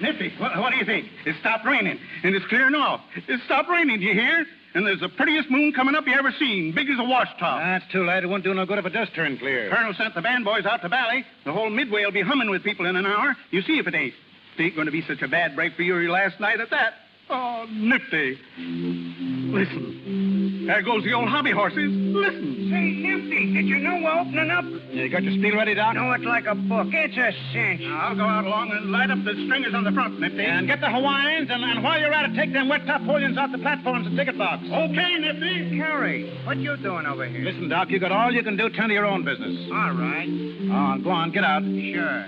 Nifty, what do you think? It stopped raining, and it's clearing off. It stopped raining, do you hear? And there's the prettiest moon coming up you ever seen, big as a washtub. That's too late. It won't do no good if it does turn clear. Colonel sent the band boys out to Bally. The whole Midway will be humming with people in an hour. You see if it ain't. It ain't going to be such a bad break for you last night at that. Oh, Nifty. Listen. There goes the old hobby horses. Listen. Say, Nifty, did you know we're opening up? You got your spiel ready, Doc? Know it like a book. It's a cinch. Now, I'll go out along and light up the stringers on the front, Nifty. And get the Hawaiians, and while you're at it, take them wet top Napoleons off the platforms and ticket box. Okay, Nifty. Carrie, what you doing over here? Listen, Doc, you got all you can do. Tend to your own business. All right. Oh, go on, get out. Sure.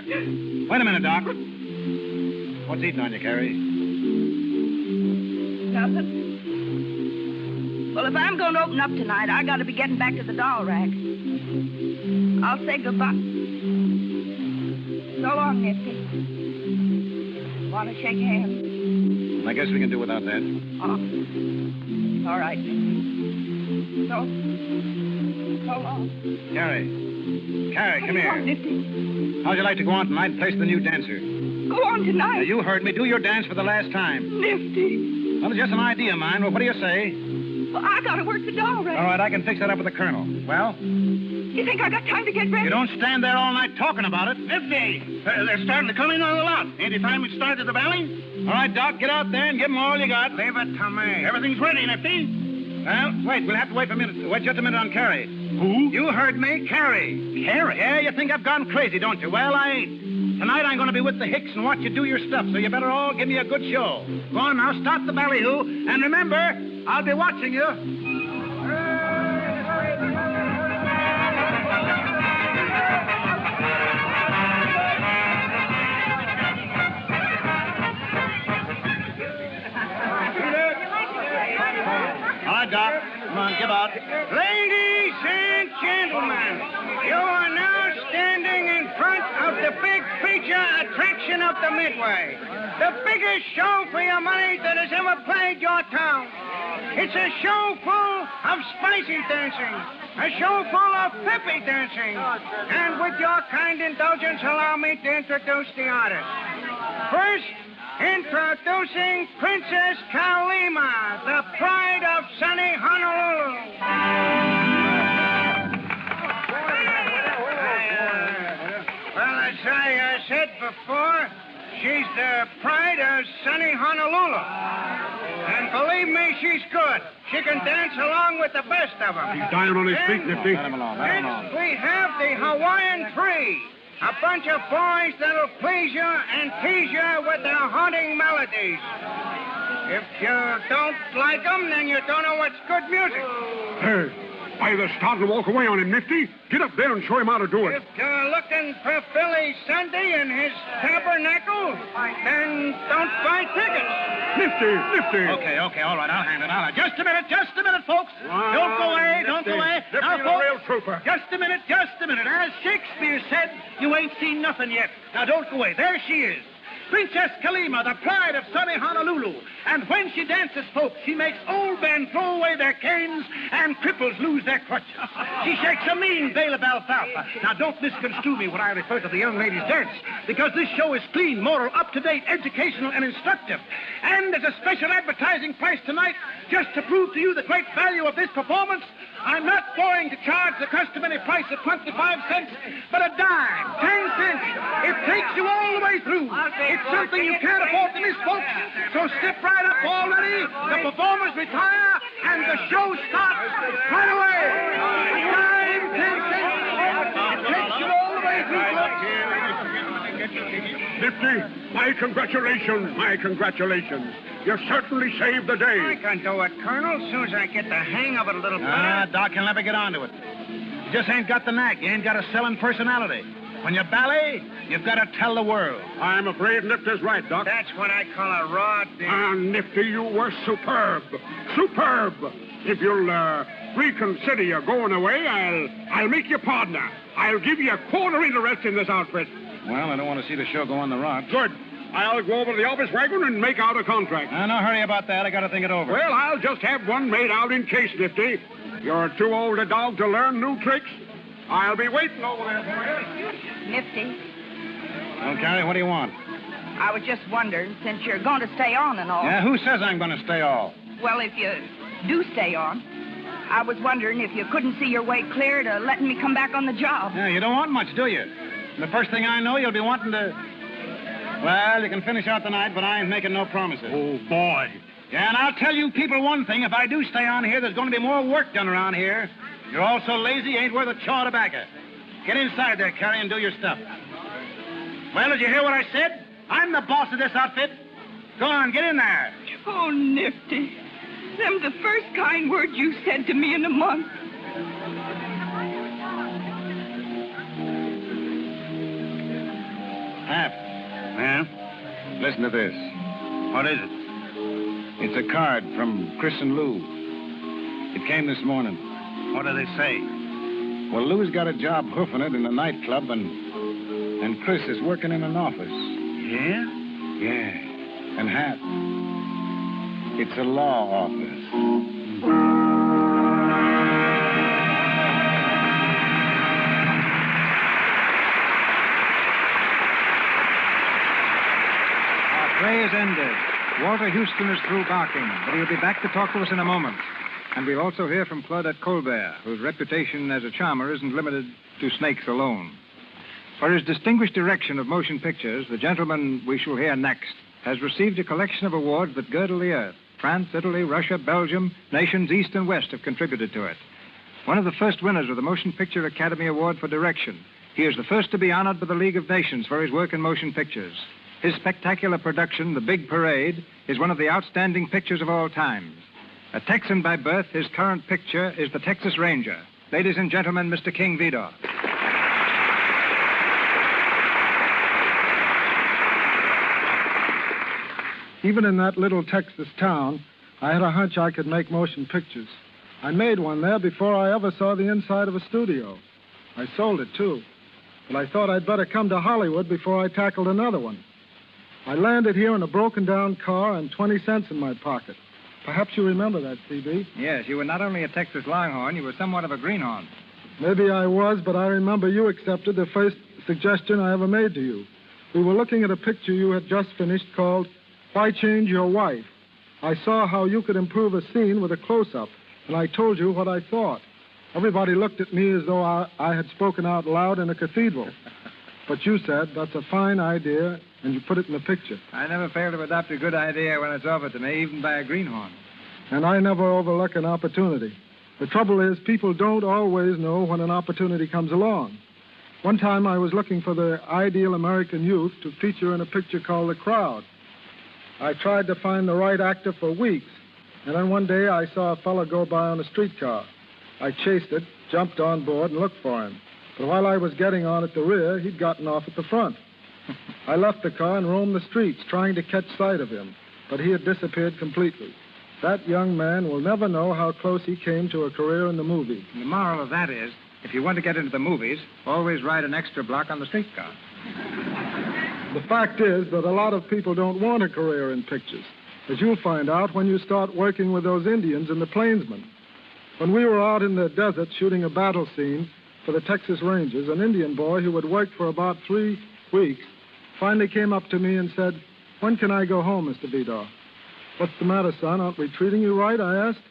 Wait a minute, Doc. What's eating on you, Carrie? Nothing. Well, if I'm going to open up tonight, I got to be getting back to the doll rack. I'll say goodbye. So long, Nifty. Want to shake hands? I guess we can do without that. Oh. All right, Nifty. So long. Carrie, come here. On, Nifty. How'd you like to go on tonight and place the new dancer? Go on tonight. Now, you heard me. Do your dance for the last time. Nifty. Well, it's just an idea of mine. Well, what do you say? Well, I got to work the doll rack. All right, I can fix that up with the colonel. Well? You think I got time to get ready? You don't stand there all night talking about it. Nifty. They're starting to come in on the lot. Ain't it time we started the Valley? All right, Doc, get out there and give them all you got. Leave it to me. Everything's ready, Nifty. Well, wait. We'll have to wait for a minute. Wait just a minute on Carrie. Who? You heard me. Carrie. Carrie? Yeah, you think I've gone crazy, don't you? Well, I ain't. Tonight I'm going to be with the Hicks and watch you do your stuff, so you better all give me a good show. Go on now, start the ballyhoo, and remember, I'll be watching you. All right, Doc. Come on, give out. Ladies and gentlemen, you are now standing in front of the big feature attraction of the Midway. The biggest show for your money that has ever played your town. It's a show full of spicy dancing, a show full of peppy dancing. And with your kind indulgence, allow me to introduce the artist. First, introducing Princess Kalima, the pride of sunny Honolulu. said before, she's the pride of sunny Honolulu. And believe me, she's good. She can dance along with the best of them. He's dying on his feet, Nifty. Next, we have the Hawaiian Three. A bunch of boys that'll please you and tease you with their haunting melodies. If you don't like them, then you don't know what's good music. Hey, either start and walk away on him, Nifty. Get up there and show him how to do it. If you're looking for Billy Sunday and his tabernacle, then don't buy tickets. Nifty. Okay, all right, I'll hand it. Just a minute, folks. Don't go away. Nifty, Now, the folks, real trooper. just a minute. As Shakespeare said, you ain't seen nothing yet. Now, don't go away. There she is. Princess Kalima, the pride of sunny Honolulu. And when she dances, folks, she makes old men throw away their canes and cripples lose their crutches. She shakes a mean bale of alfalfa. Now, don't misconstrue me when I refer to the young ladies' dance, because this show is clean, moral, up-to-date, educational, and instructive. And there's a special advertising price tonight just to prove to you the great value of this performance. I'm not going to charge the customary price of 25 cents, but a dime, 10 cents. It takes you all the way through. It's something you can't afford to miss, folks. So step right up already. The performers retire, and the show starts right away. A dime, 10 cents. It takes you all the way through, folks. Nifty, my congratulations. You certainly saved the day. I can do it, Colonel, as soon as I get the hang of it a little better. Doc, you'll never get onto it. You just ain't got the knack. You ain't got a selling personality. When you ballet, you've got to tell the world. I'm afraid Nifty's right, Doc. That's what I call a raw deal. Ah, Nifty, you were superb. If you'll reconsider your going away, I'll make you partner. I'll give you a quarter interest in this outfit. Well, I don't want to see the show go on the rocks. Good. I'll go over to the office wagon and make out a contract. No hurry about that. I got to think it over. Well, I'll just have one made out in case, Nifty. You're too old a dog to learn new tricks. I'll be waiting over there for you. Nifty, Well, Carrie, what do you want? I was just wondering, since you're going to stay on and all. Yeah, who says I'm going to stay all? Well, if you do stay on, I was wondering if you couldn't see your way clear to letting me come back on the job. Yeah, you don't want much, do you? The first thing I know, you'll be wanting to... Well, you can finish out the night, but I ain't making no promises. Oh, boy. Yeah, and I'll tell you people one thing. If I do stay on here, there's going to be more work done around here. You're all so lazy, you ain't worth a chaw of tobacco. Get inside there, Carrie, and do your stuff. Well, did you hear what I said? I'm the boss of this outfit. Go on, get in there. Oh, Nifty. Them the first kind words you said to me in a month. Hap. Yeah? Listen to this. What is it? It's a card from Chris and Lou. It came this morning. What do they say? Well, Lou's got a job hoofing it in a nightclub, and Chris is working in an office. Yeah? Yeah. And Hap, it's a law office. Our play is ended. Walter Houston is through barking, but he'll be back to talk to us in a moment. And we'll also hear from Claudette Colbert, whose reputation as a charmer isn't limited to snakes alone. For his distinguished direction of motion pictures, the gentleman we shall hear next has received a collection of awards that girdle the earth. France, Italy, Russia, Belgium, nations east and west have contributed to it. One of the first winners of the Motion Picture Academy Award for Direction. He is the first to be honored by the League of Nations for his work in motion pictures. His spectacular production, The Big Parade, is one of the outstanding pictures of all times. A Texan by birth, his current picture is The Texas Ranger. Ladies and gentlemen, Mr. King Vidor. Even in that little Texas town, I had a hunch I could make motion pictures. I made one there before I ever saw the inside of a studio. I sold it, too. But I thought I'd better come to Hollywood before I tackled another one. I landed here in a broken-down car and 20 cents in my pocket. Perhaps you remember that, C.B. Yes, you were not only a Texas Longhorn, you were somewhat of a greenhorn. Maybe I was, but I remember you accepted the first suggestion I ever made to you. We were looking at a picture you had just finished called Why Change Your Wife? I saw how you could improve a scene with a close-up, and I told you what I thought. Everybody looked at me as though I had spoken out loud in a cathedral. But you said that's a fine idea, and you put it in the picture. I never fail to adopt a good idea when it's offered to me, even by a greenhorn. And I never overlook an opportunity. The trouble is, people don't always know when an opportunity comes along. One time I was looking for the ideal American youth to feature in a picture called The Crowd. I tried to find the right actor for weeks, and then one day I saw a fellow go by on a streetcar. I chased it, jumped on board, and looked for him. But while I was getting on at the rear, he'd gotten off at the front. I left the car and roamed the streets, trying to catch sight of him, but he had disappeared completely. That young man will never know how close he came to a career in the movies. And the moral of that is, if you want to get into the movies, always ride an extra block on the streetcar. The fact is that a lot of people don't want a career in pictures, as you'll find out when you start working with those Indians and the Plainsmen. When we were out in the desert shooting a battle scene for the Texas Rangers, an Indian boy who had worked for about 3 weeks finally came up to me and said, "When can I go home, Mr. Vidor?" "What's the matter, son? Aren't we treating you right?" I asked.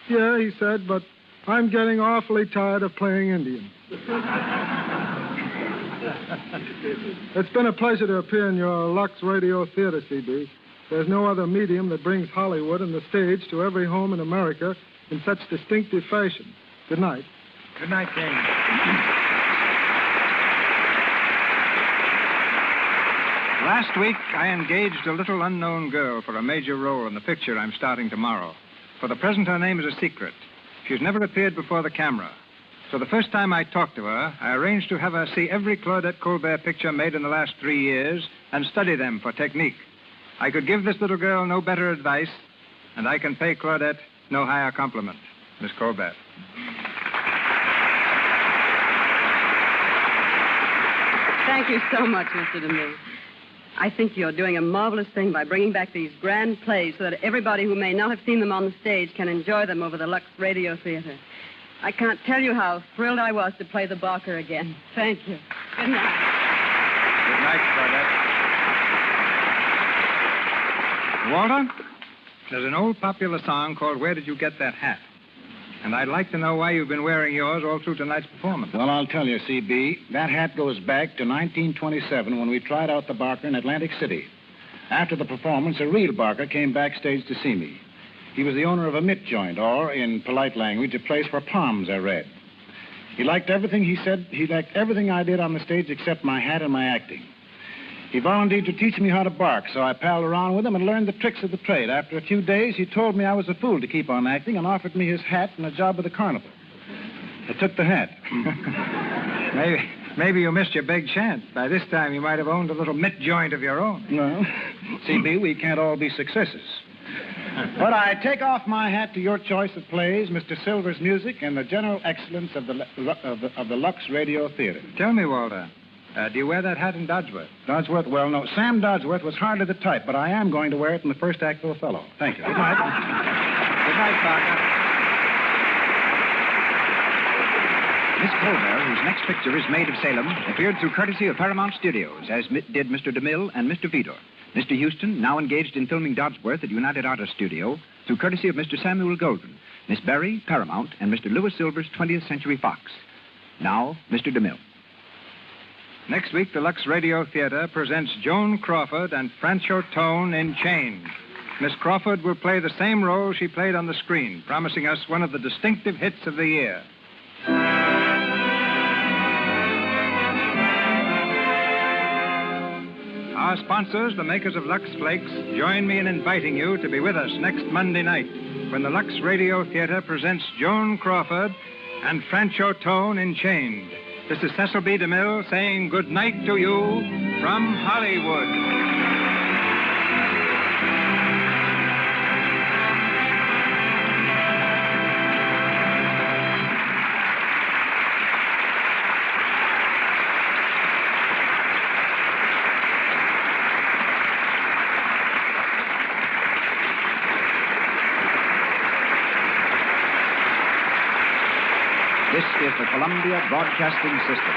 "Yeah," he said, "but I'm getting awfully tired of playing Indian." It's been a pleasure to appear in your Lux Radio Theater, CB. There's no other medium that brings Hollywood and the stage to every home in America in such distinctive fashion. Good night. Good night, King. Last week, I engaged a little unknown girl for a major role in the picture I'm starting tomorrow. For the present, her name is a secret. She's never appeared before the camera. So the first time I talked to her, I arranged to have her see every Claudette Colbert picture made in the last 3 years and study them for technique. I could give this little girl no better advice, and I can pay Claudette no higher compliment. Miss Colbert. Thank you so much, Mr. DeMille. I think you're doing a marvelous thing by bringing back these grand plays so that everybody who may not have seen them on the stage can enjoy them over the Lux Radio Theater. I can't tell you how thrilled I was to play the Barker again. Thank you. Good night. Good night, Claudette. Walter, there's an old popular song called "Where Did You Get That Hat?" And I'd like to know why you've been wearing yours all through tonight's performance. Well, I'll tell you, C.B., that hat goes back to 1927 when we tried out the Barker in Atlantic City. After the performance, a real Barker came backstage to see me. He was the owner of a mitt joint, or, in polite language, a place for palms, I read. He liked everything he said. He liked everything I did on the stage except my hat and my acting. He volunteered to teach me how to bark, so I palled around with him and learned the tricks of the trade. After a few days, he told me I was a fool to keep on acting and offered me his hat and a job with the carnival. I took the hat. Maybe you missed your big chance. By this time, you might have owned a little mitt joint of your own. Well, C.B., we can't all be successes. But I take off my hat to your choice of plays, Mr. Silver's music, and the general excellence of the Lux Radio Theater. Tell me, Walter, do you wear that hat in Dodsworth? Dodsworth? Well, no. Sam Dodsworth was hardly the type, but I am going to wear it in the first act of Othello. Thank you. Good night. Good night, Parker. Miss Colbert, whose next picture is Maid of Salem, appeared through courtesy of Paramount Studios, as did Mr. DeMille and Mr. Vidor. Mr. Houston, now engaged in filming Dodsworth at United Artists Studio, through courtesy of Mr. Samuel Golden. Miss Barrie, Paramount, and Mr. Louis Silver's 20th Century Fox. Now, Mr. DeMille. Next week, the Lux Radio Theater presents Joan Crawford and Francho Tone in Chains. Miss Crawford will play the same role she played on the screen, promising us one of the distinctive hits of the year. Our sponsors, the makers of Lux Flakes, join me in inviting you to be with us next Monday night when the Lux Radio Theater presents Joan Crawford and Francho Tone in Chains. This is Cecil B. DeMille saying good night to you from Hollywood. This is the Columbia Broadcasting System.